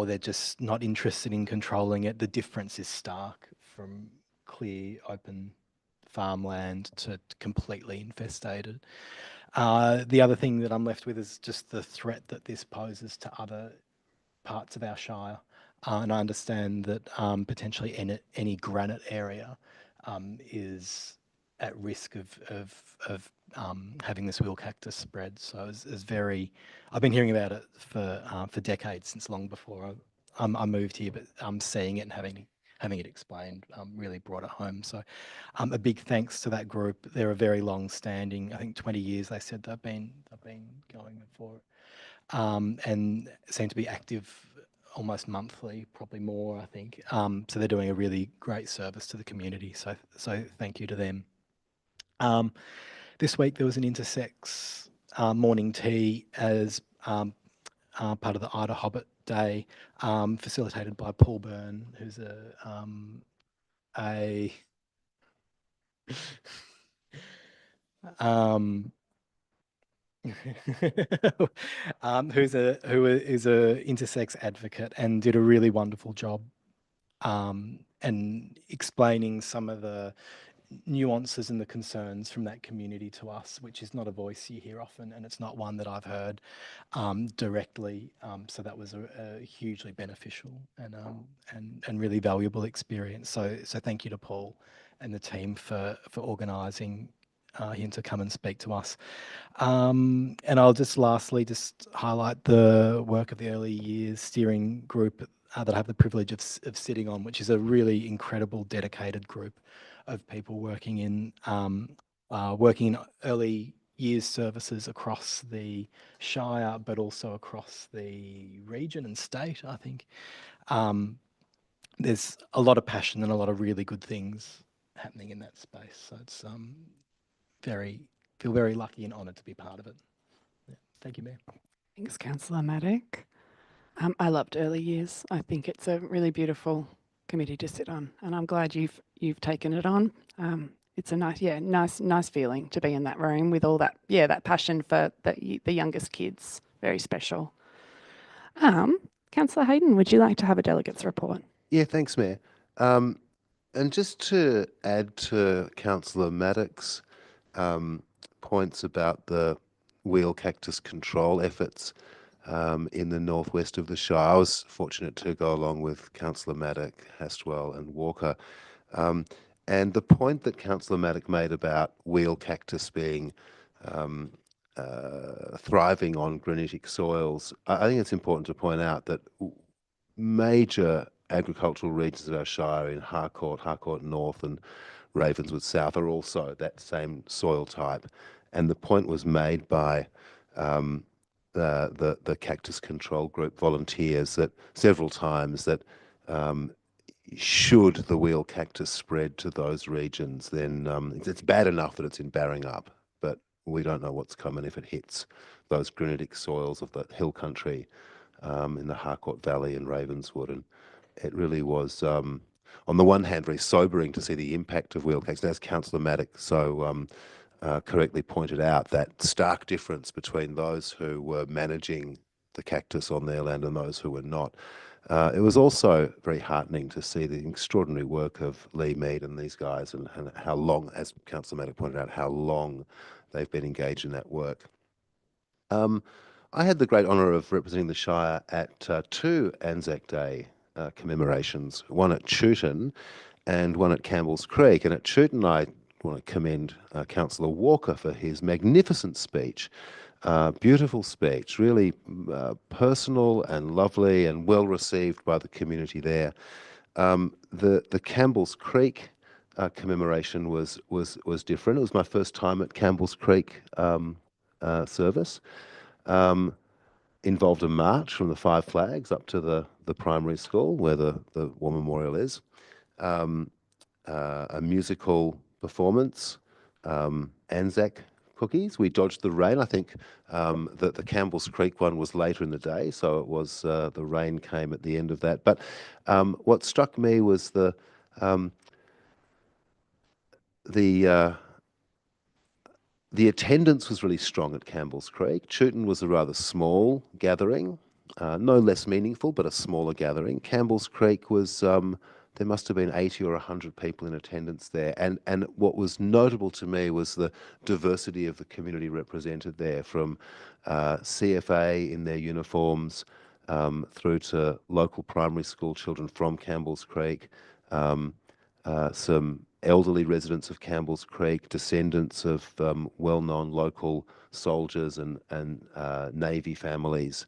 I: they're just not interested in controlling it. The difference is stark from clear, open farmland to completely infestated. The other thing that I'm left with is just the threat that this poses to other parts of our shire. And I understand that potentially any granite area is at risk of having this wheel cactus spread. So it's very, I've been hearing about it for decades, since long before I moved here, but seeing it and having it explained really brought it home. So a big thanks to that group. They're a very long-standing, I think 20 years they said they've been going for it, and seem to be active almost monthly, probably more, I think. So they're doing a really great service to the community. So thank you to them. This week there was an intersex morning tea as part of the Ida Hobbit Day, facilitated by Paul Byrne, who's who is a intersex advocate and did a really wonderful job and explaining some of the nuances and the concerns from that community to us, which is not a voice you hear often, and it's not one that I've heard directly. So that was a hugely beneficial and really valuable experience. So thank you to Paul and the team for organising him to come and speak to us. And I'll just lastly just highlight the work of the early years steering group that I have the privilege of sitting on, which is a really incredible, dedicated group of people working in early years services across the Shire, but also across the region and state, I think. There's a lot of passion and a lot of really good things happening in that space. So it's feel very lucky and honoured to be part of it. Yeah. Thank you, Mayor.
A: Thanks, Councillor Maddock. I loved early years. I think it's a really beautiful committee to sit on, and I'm glad you've taken it on. It's a nice feeling to be in that room with all that that passion for the youngest kids. Very special. Councillor Hayden, would you like to have a delegates report?
D: Yeah, thanks, Mayor. And just to add to Councillor Maddock's points about the wheel cactus control efforts in the northwest of the Shire, I was fortunate to go along with Councillor Maddock, Hastwell and Walker. And the point that Councillor Maddock made about wheel cactus being thriving on granitic soils, I think it's important to point out that major agricultural regions of our Shire in Harcourt North and Ravenswood South are also that same soil type. And the point was made by the Cactus Control Group volunteers that several times that should the wheel cactus spread to those regions, then it's bad enough that it's in Barringup, but we don't know what's coming if it hits those granitic soils of the hill country in the Harcourt Valley and Ravenswood. And it really was, on the one hand, very sobering to see the impact of wheel cactus. As Councillor Maddock so correctly pointed out, that stark difference between those who were managing the cactus on their land and those who were not. It was also very heartening to see the extraordinary work of Lee Mead and these guys and how long, as Councillor Maddock pointed out, how long they've been engaged in that work. I had the great honour of representing the Shire at two Anzac Day commemorations, one at Chewton and one at Campbell's Creek. And at Chewton, I want to commend Councillor Walker for his magnificent speech. Beautiful speech, really personal and lovely and well received by the community there. The Campbell's Creek commemoration was different. It was my first time at Campbell's Creek service. Involved a march from the Five Flags up to the primary school where the War Memorial is. A musical performance, Anzac cookies. We dodged the rain. I think that the Campbell's Creek one was later in the day, so it was the rain came at the end of that. But what struck me was the attendance was really strong at Campbell's Creek. Chewton was a rather small gathering, no less meaningful, but a smaller gathering. Campbell's Creek was there must have been 80 or 100 people in attendance there. And what was notable to me was the diversity of the community represented there, from CFA in their uniforms through to local primary school children from Campbell's Creek, some elderly residents of Campbell's Creek, descendants of well-known local soldiers and Navy families.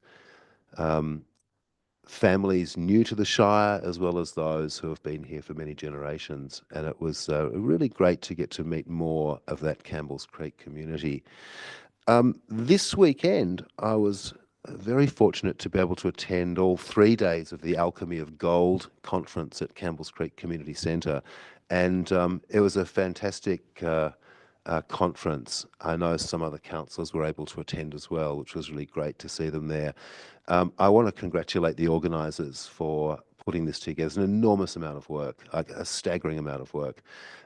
D: Families new to the Shire, as well as those who have been here for many generations. And it was really great to get to meet more of that Campbell's Creek community. This weekend, I was very fortunate to be able to attend all 3 days of the Alchemy of Gold conference at Campbell's Creek Community Centre. And it was a fantastic conference. I know some other councillors were able to attend as well, which was really great to see them there. I want to congratulate the organisers for putting this together. It's an enormous amount of work, like a staggering amount of work.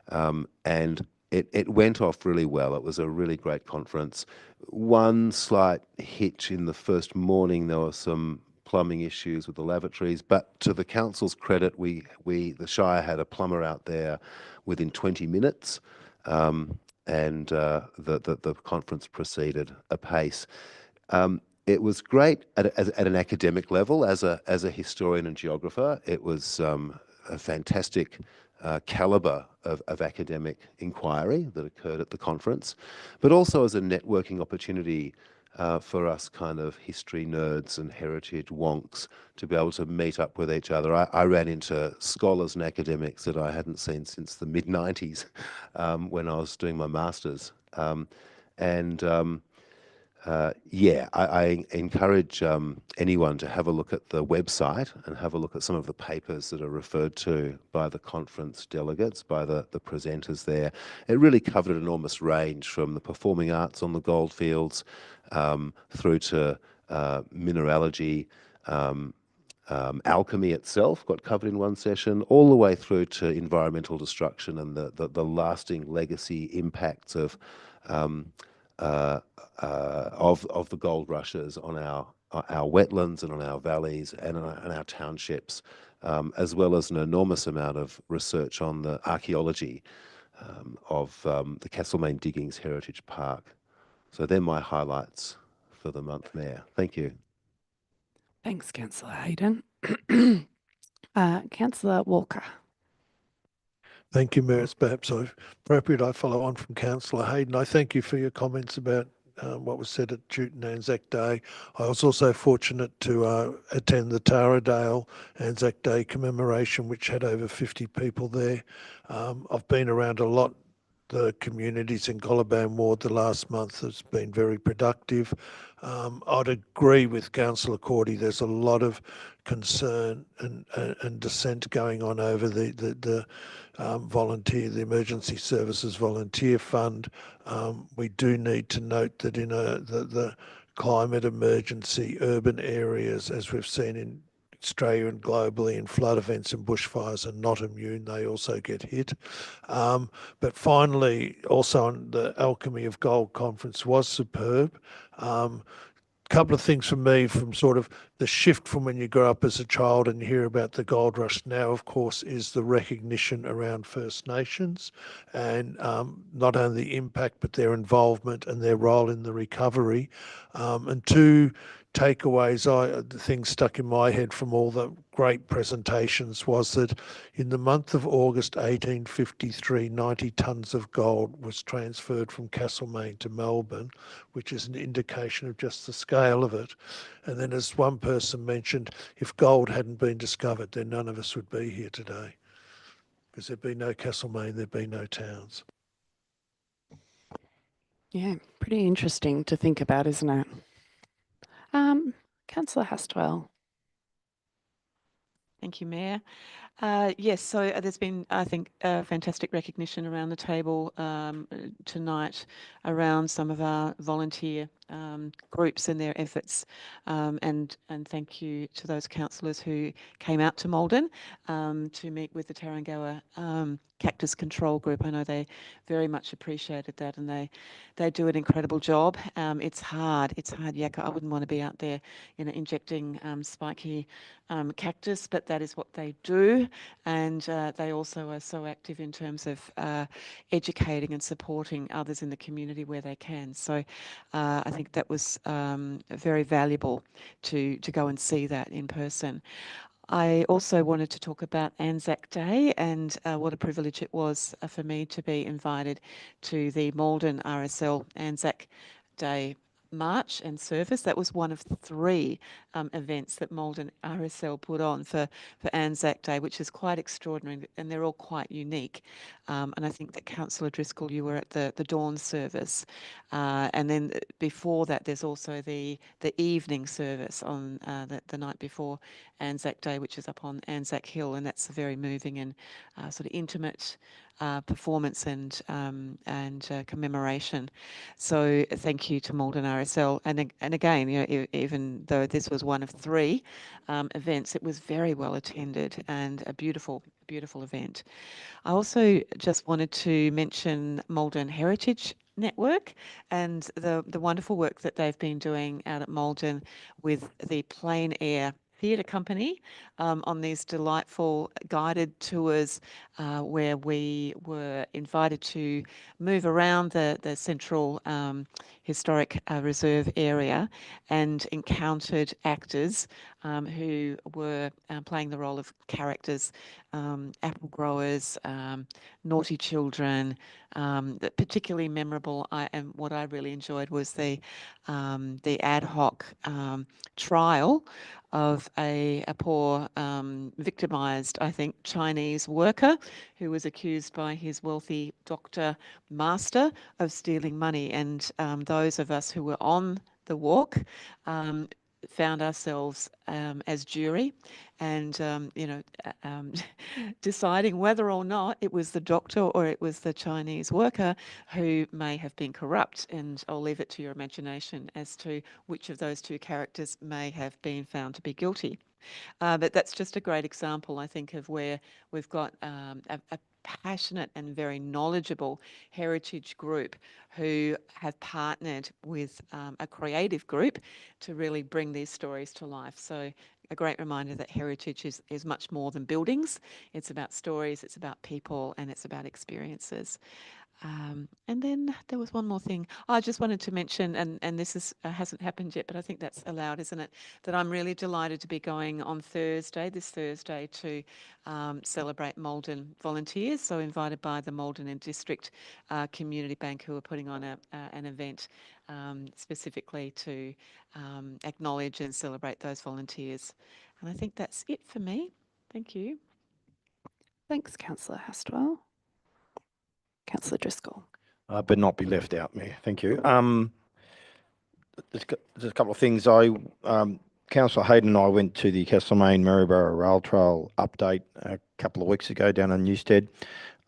D: And it went off really well. It was a really great conference. One slight hitch in the first morning, there were some plumbing issues with the lavatories, but to the council's credit, the Shire had a plumber out there within 20 minutes, and the conference proceeded apace. It was great at an academic level. As a historian and geographer, it was a fantastic calibre of academic inquiry that occurred at the conference, but also as a networking opportunity for us kind of history nerds and heritage wonks to be able to meet up with each other. I ran into scholars and academics that I hadn't seen since the mid-90s when I was doing my master's. Yeah, I encourage anyone to have a look at the website and have a look at some of the papers that are referred to by the conference delegates, by the presenters there. It really covered an enormous range from the performing arts on the goldfields through to mineralogy, alchemy itself got covered in one session, all the way through to environmental destruction and the lasting legacy impacts of the gold rushes on our wetlands and on our valleys and on our townships, as well as an enormous amount of research on the archaeology of the Castlemaine Diggings Heritage Park. So they're my highlights for the month, Mayor. Thank you.
A: Thanks, Councillor Hayden. Councillor Walker.
C: Thank you, Mayor. It's perhaps appropriate I follow on from Councillor Hayden. I thank you for your comments about what was said at Tooting Anzac Day. I was also fortunate to attend the Taradale Anzac Day commemoration, which had over 50 people there. I've been around a lot. The communities in Goulburn Ward the last month has been very productive. I'd agree with Councillor Cordy. There's a lot of concern and dissent going on over the the Emergency Services Volunteer Fund. We do need to note that in the climate emergency, urban areas, as we've seen in Australia and globally, in flood events and bushfires, are not immune. They also get hit. But finally, also on the Alchemy of Gold conference was superb. Couple of things for me from sort of the shift from when you grow up as a child and you hear about the gold rush now, of course, is the recognition around First Nations and not only the impact, but their involvement and their role in the recovery. And two takeaways, the thing stuck in my head from all the great presentations was that in the month of August 1853, 90 tonnes of gold was transferred from Castlemaine to Melbourne, which is an indication of just the scale of it. And then, as one person mentioned, if gold hadn't been discovered, then none of us would be here today, because there'd be no Castlemaine, there'd be no towns.
A: Yeah, pretty interesting to think about, isn't it? Councillor Hastwell.
B: Thank you, Mayor. Yes, so there's been, I think, fantastic recognition around the table tonight around some of our volunteer groups and their efforts. And thank you to those councillors who came out to Maldon to meet with the Tarrangower Cactus Control Group. I know they very much appreciated that, and they do an incredible job. It's hard, Yakka. I wouldn't want to be out there, injecting spiky cactus, but that is what they do. And they also are so active in terms of educating and supporting others in the community where they can. So I think that was very valuable to go and see that in person. I also wanted to talk about Anzac Day and what a privilege it was for me to be invited to the Maldon RSL Anzac Day March and service. That was one of 3 events that Maldon RSL put on for Anzac Day, which is quite extraordinary, and they're all quite unique. And I think that Councillor Driscoll, you were at the dawn service, and then before that, there's also the evening service on the night before Anzac Day, which is up on Anzac Hill, and that's a very moving and sort of intimate performance and commemoration. So thank you to Malden RSL. And again, you know, even though this was one of 3 events, it was very well attended and a beautiful event. I also just wanted to mention Malden Heritage Network and the wonderful work that they've been doing out at Malden with the Plein Air Theatre Company on these delightful guided tours where we were invited to move around the central historic reserve area and encountered actors who were playing the role of characters, apple growers, naughty children. Particularly memorable, and what I really enjoyed was the ad hoc trial of a poor victimized, I think, Chinese worker who was accused by his wealthy doctor master of stealing money. And those of us who were on the walk found ourselves as jury and, deciding whether or not it was the doctor or it was the Chinese worker who may have been corrupt. And I'll leave it to your imagination as to which of those 2 characters may have been found to be guilty. But that's just a great example, I think, of where we've got a passionate and very knowledgeable heritage group who have partnered with a creative group to really bring these stories to life. So a great reminder that heritage is much more than buildings. It's about stories, it's about people, and it's about experiences. And then there was one more thing I just wanted to mention, and this hasn't happened yet, but I think that's allowed, isn't it? That I'm really delighted to be going on this Thursday, to celebrate Malden volunteers. So invited by the Malden and District Community Bank, who are putting on an event specifically to acknowledge and celebrate those volunteers. And I think that's it for me. Thank you.
A: Thanks, Councillor Hastwell. Councillor Driscoll.
E: But not be left out, Mayor. Thank you. There's a couple of things. Councillor Hayden and I went to the Castlemaine Maryborough Rail Trail update a couple of weeks ago down in Newstead.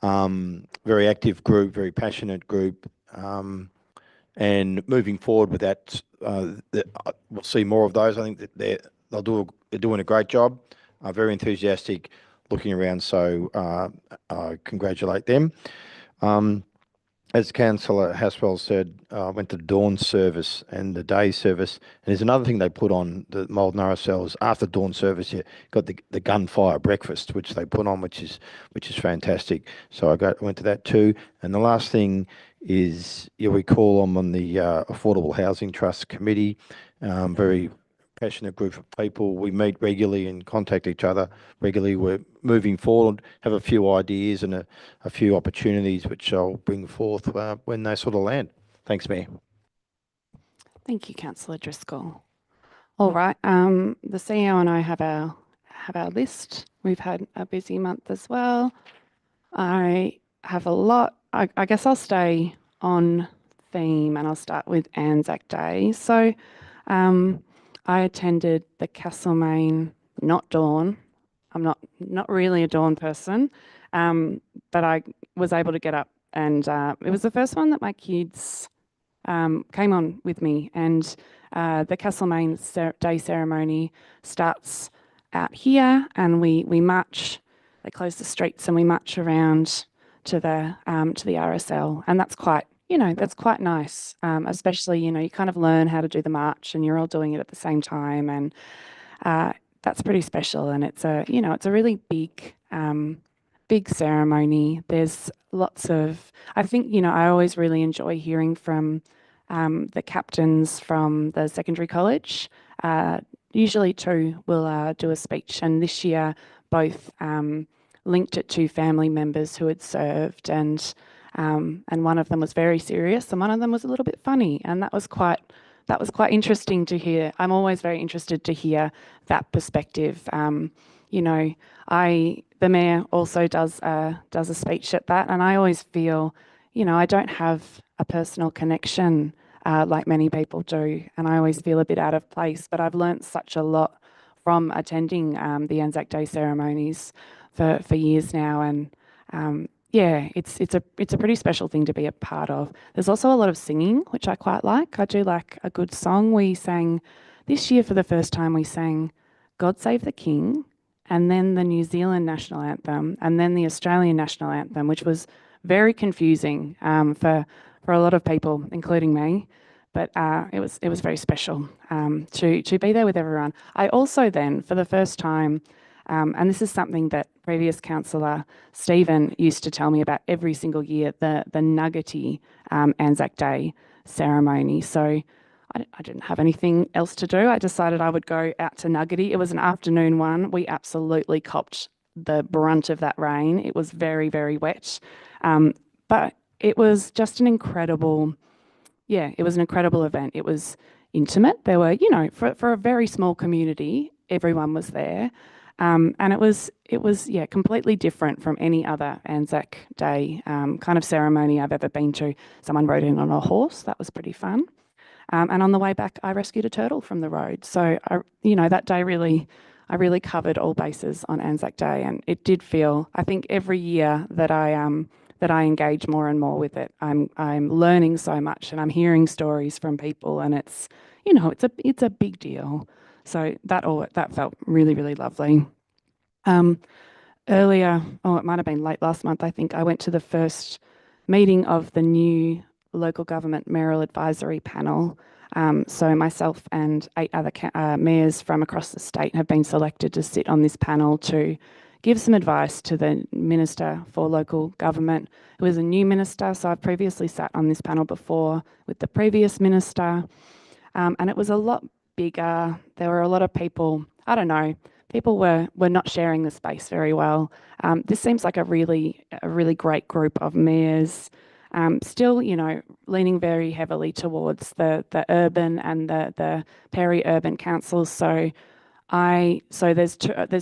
E: Very active group, very passionate group. And moving forward with that, we'll see more of those. I think that they're doing a great job. Very enthusiastic, looking around. So I congratulate them. As Councillor Haswell said, I went to the dawn service and the day service. And there's another thing they put on the Malden RSLs after dawn service. You got the gunfire breakfast, which they put on, which is fantastic. So I went to that too. And the last thing is, you'll recall I'm on the Affordable Housing Trust Committee. Very passionate group of people. We meet regularly and contact each other regularly. We're moving forward, have a few ideas and a few opportunities which I'll bring forth when they sort of land. Thanks, Mayor.
A: Thank you, Councillor Driscoll. All right, the CEO and I have our list. We've had a busy month as well. I have a lot. I guess I'll stay on theme and I'll start with Anzac Day. So I attended the Castlemaine, not Dawn. I'm not really a Dawn person, but I was able to get up, and it was the first one that my kids came on with me. And the Castlemaine Day ceremony starts out here, and we march. They close the streets, and we march around to the RSL, and that's quite. That's quite nice, especially, you kind of learn how to do the march and you're all doing it at the same time. And that's pretty special. And it's a really big ceremony. There's lots of, I think, I always really enjoy hearing from the captains from the secondary college. Usually 2 will do a speech. And this year, both linked it to family members who had served, and one of them was very serious and one of them was a little bit funny, and that was quite interesting to hear. I'm always very interested to hear that perspective. The mayor also does a speech at that, and I always feel, I don't have a personal connection like many people do, and I always feel a bit out of place, but I've learnt such a lot from attending the Anzac Day ceremonies for years now, and yeah, it's a pretty special thing to be a part of. There's also a lot of singing, which I quite like. I do like a good song. We sang this year for the first time. We sang "God Save the King," and then the New Zealand national anthem, and then the Australian national anthem, which was very confusing for a lot of people, including me. But it was very special to be there with everyone. I also then, for the first time, and this is something that previous councillor Stephen used to tell me about every single year, the Nuggety Anzac Day ceremony. So I didn't have anything else to do. I decided I would go out to Nuggety. It was an afternoon one. We absolutely copped the brunt of that rain. It was very, very wet. But it was just an incredible, it was an incredible event. It was intimate. There were, for a very small community, everyone was there. And it was completely different from any other Anzac Day kind of ceremony I've ever been to. Someone rode in on a horse. That was pretty fun. And on the way back, I rescued a turtle from the road. So, that day I really covered all bases on Anzac Day, and it did feel, I think every year that I engage more and more with it, I'm learning so much, and I'm hearing stories from people, and it's a big deal. So that felt really, really lovely. Earlier, it might have been late last month, I think, I went to the first meeting of the new local government mayoral advisory panel. So myself and 8 other mayors from across the state have been selected to sit on this panel to give some advice to the Minister for Local Government, who is a new minister. So I've previously sat on this panel before with the previous minister, and it was a lot bigger. There were a lot of people, I don't know, people were not sharing the space very well. This seems like a really great group of mayors, still, leaning very heavily towards the urban and the peri-urban councils. So there's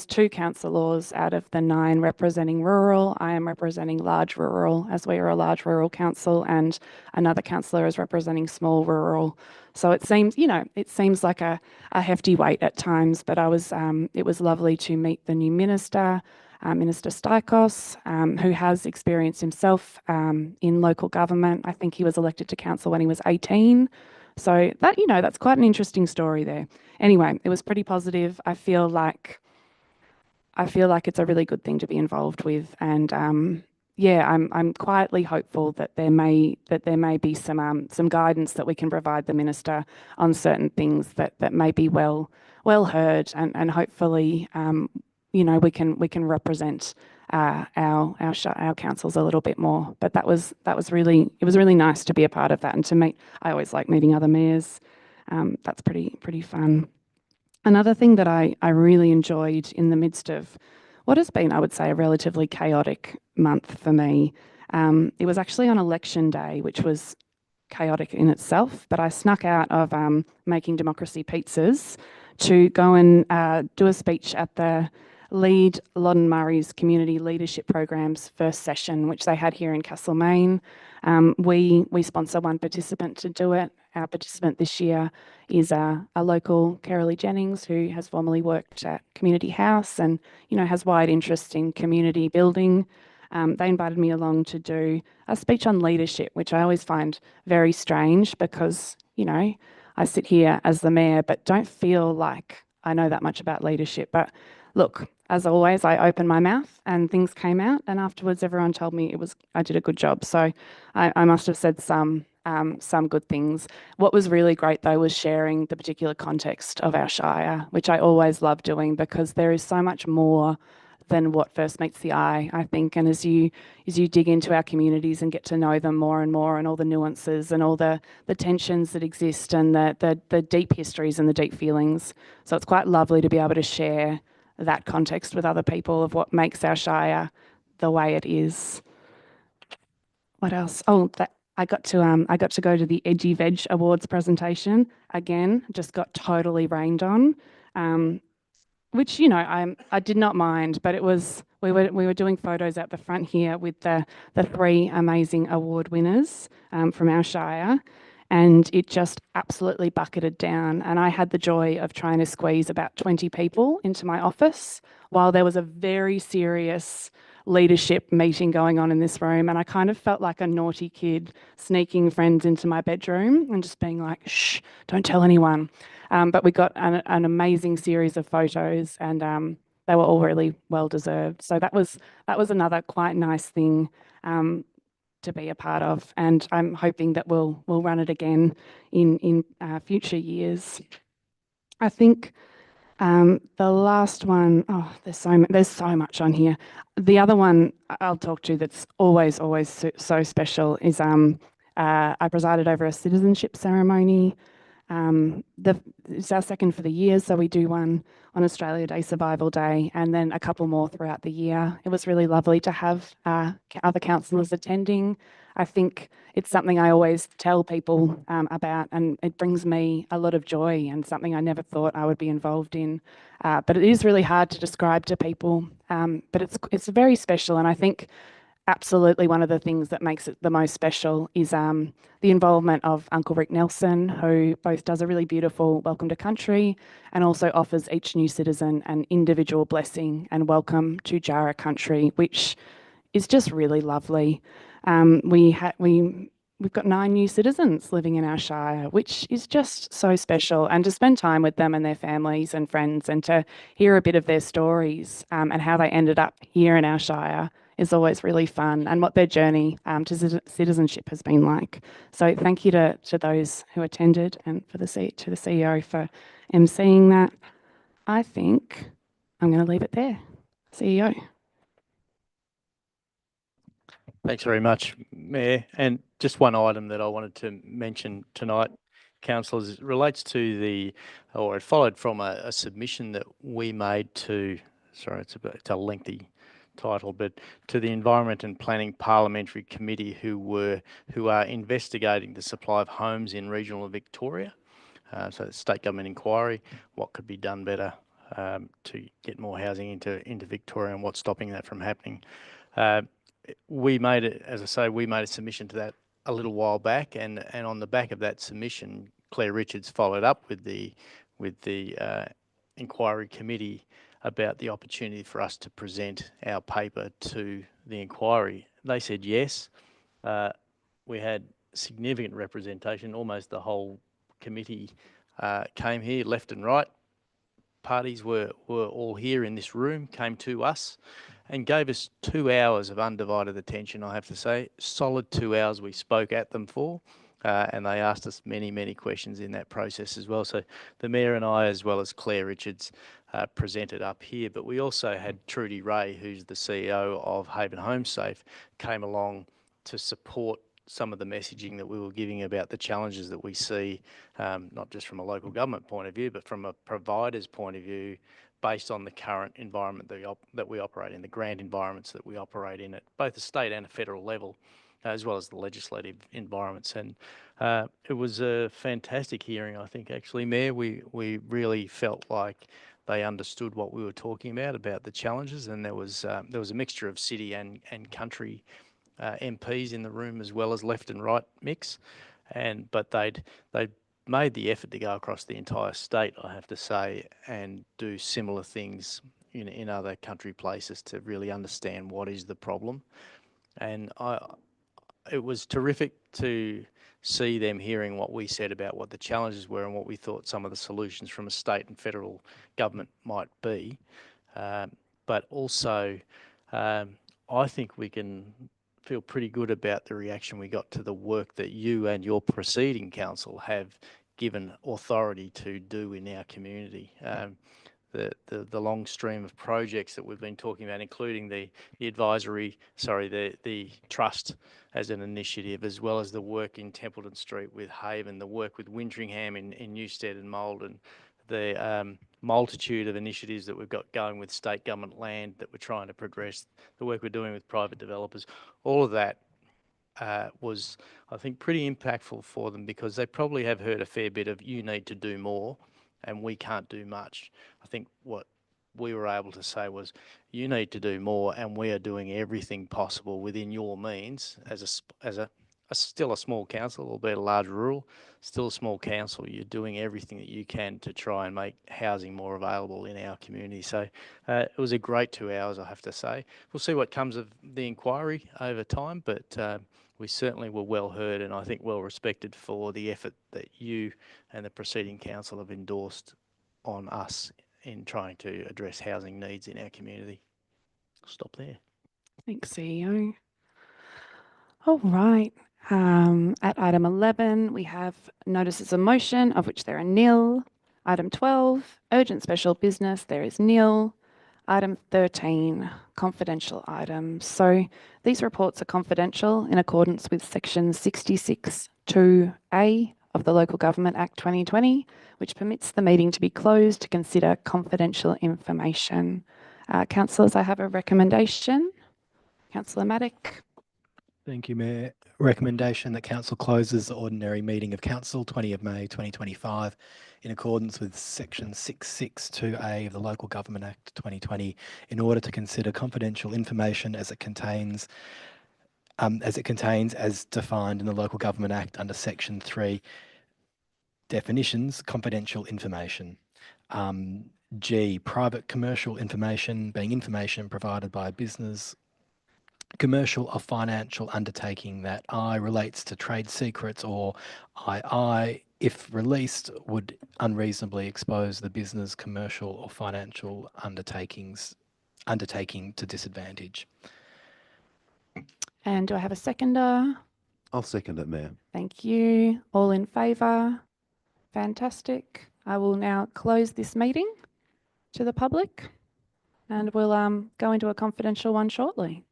A: 2 councillors out of the 9 representing rural. I am representing large rural, as we are a large rural council, and another councillor is representing small rural. So it seems like a hefty weight at times, but it was lovely to meet the new minister, Minister Stikos, who has experience himself in local government. I think he was elected to council when he was 18. So that's quite an interesting story there. Anyway, it was pretty positive. I feel like it's a really good thing to be involved with, and I'm quietly hopeful that there may be some guidance that we can provide the minister on certain things that may be well heard, and hopefully we can represent our councils a little bit more. But it was really nice to be a part of that and to meet. I always like meeting other mayors. That's pretty fun. Another thing that I really enjoyed in the midst of what has been, I would say, a relatively chaotic month for me. It was actually on election day, which was chaotic in itself, but I snuck out of Making Democracy Pizzas to go and do a speech at the Lead Loddon Murray's Community Leadership Program's first session, which they had here in Castlemaine. We sponsor one participant to do it. Our participant this year is a local Carolee Jennings, who has formerly worked at Community House and has wide interest in community building. They invited me along to do a speech on leadership, which I always find very strange because I sit here as the mayor but don't feel like I know that much about leadership. But look, as always, I opened my mouth and things came out, and afterwards everyone told me I did a good job. So I must have said some good things. What was really great though was sharing the particular context of our shire, which I always love doing because there is so much more than what first meets the eye, I think. And as you dig into our communities and get to know them more and more, and all the nuances and all the tensions that exist and the deep histories and the deep feelings. So it's quite lovely to be able to share that context with other people of what makes our shire the way it is. What else? Oh, I got to go to the Edgy Veg Awards presentation. Again, just got totally rained on, which I did not mind, but it was we were doing photos out the front here with the 3 amazing award winners from our shire, and it just absolutely bucketed down. And I had the joy of trying to squeeze about 20 people into my office while there was a very serious leadership meeting going on in this room, and I kind of felt like a naughty kid sneaking friends into my bedroom and just being like, shh, don't tell anyone. But we got an amazing series of photos, and they were all really well deserved. So that was another quite nice thing to be a part of, and I'm hoping that we'll run it again in future years. I think the last one, oh, there's so much on here. The other one I'll talk to that's always so special is I presided over a citizenship ceremony. It's our second for the year, so we do one on Australia Day, Survival Day, and then a couple more throughout the year. It was really lovely to have other councillors attending. I think it's something I always tell people about, and it brings me a lot of joy and something I never thought I would be involved in. But it is really hard to describe to people, but it's very special, and I think absolutely one of the things that makes it the most special is the involvement of Uncle Rick Nelson, who both does a really beautiful welcome to country and also offers each new citizen an individual blessing and welcome to Jarrah country, which is just really lovely. We've got 9 new citizens living in our shire, which is just so special. And to spend time with them and their families and friends and to hear a bit of their stories and how they ended up here in our shire is always really fun, and what their journey to citizenship has been like. So thank you to those who attended, and to the CEO for emceeing that. I think I'm going to leave it there. CEO.
I: Thanks very much, Mayor. And just one item that I wanted to mention tonight, councillors, it relates to it followed from a submission that we made to, sorry, it's a lengthy title, but to the Environment and Planning Parliamentary Committee who are investigating the supply of homes in regional Victoria. So the state government inquiry, what could be done better to get more housing into Victoria and what's stopping that from happening. We made it, as I say, we made a submission to that a little while back, and on the back of that submission, Claire Richards followed up with the inquiry committee about the opportunity for us to present our paper to the inquiry. They said yes. We had significant representation. Almost the whole committee came here, left and right. Parties were all here in this room, came to us and gave us 2 hours of undivided attention, I have to say. Solid 2 hours we spoke at them for, and they asked us many questions in that process as well. So the Mayor and I, as well as Claire Richards, presented up here, but we also had Trudy Ray, who's the CEO of Haven Home Safe, came along to support some of the messaging that we were giving about the challenges that we see, not just from a local government point of view, but from a provider's point of view, based on the current environment that we operate in, the grant environments that we operate in at both the state and a federal level, as well as the legislative environments. And it was a fantastic hearing, I think, actually, Mayor. We really felt like they understood what we were talking about the challenges, and there was a mixture of city and country MPs in the room, as well as left and right mix, but they'd made the effort to go across the entire state, I have to say, and do similar things in other country places to really understand what is the problem. And it was terrific to see them hearing what we said about what the challenges were and what we thought some of the solutions from a state and federal government might be. But also, I think we can feel pretty good about the reaction we got to the work that you and your preceding council have given authority to do in our community. The long stream of projects that we've been talking about, including the trust as an initiative, as well as the work in Templeton Street with Haven, the work with Wintringham in Newstead and Maldon, the multitude of initiatives that we've got going with state government land that we're trying to progress, the work we're doing with private developers, all of that was, I think, pretty impactful for them, because they probably have heard a fair bit of you need to do more and we can't do much. I think what we were able to say was you need to do more and we are doing everything possible within your means as a still a small council, albeit a large rural, still a small council. You're doing everything that you can to try and make housing more available in our community. So it was a great 2 hours, I have to say. We'll see what comes of the inquiry over time, but we certainly were well heard and I think well respected for the effort that you and the preceding council have endorsed on us in trying to address housing needs in our community. Stop there.
A: Thanks, CEO. All right. At item 11, we have notices of motion, of which there are nil. Item 12, urgent special business, there is nil. Item 13, confidential items. So these reports are confidential in accordance with section 66(2)(a) of the Local Government Act 2020, which permits the meeting to be closed to consider confidential information. Councillors, I have a recommendation. Councillor Matic.
I: Thank you, Mayor. Recommendation that Council closes the ordinary meeting of Council 20 of May 2025 in accordance with section 662A of the Local Government Act 2020 in order to consider confidential information as contains as defined in the Local Government Act under section 3 definitions, confidential information. G, private commercial information being information provided by a business, commercial or financial undertaking that I relates to trade secrets or II, if released, would unreasonably expose the business, commercial or financial undertaking to disadvantage.
A: And do I have a seconder?
D: I'll second it, Mayor.
A: Thank you. All in favour? Fantastic. I will now close this meeting to the public and we'll go into a confidential one shortly.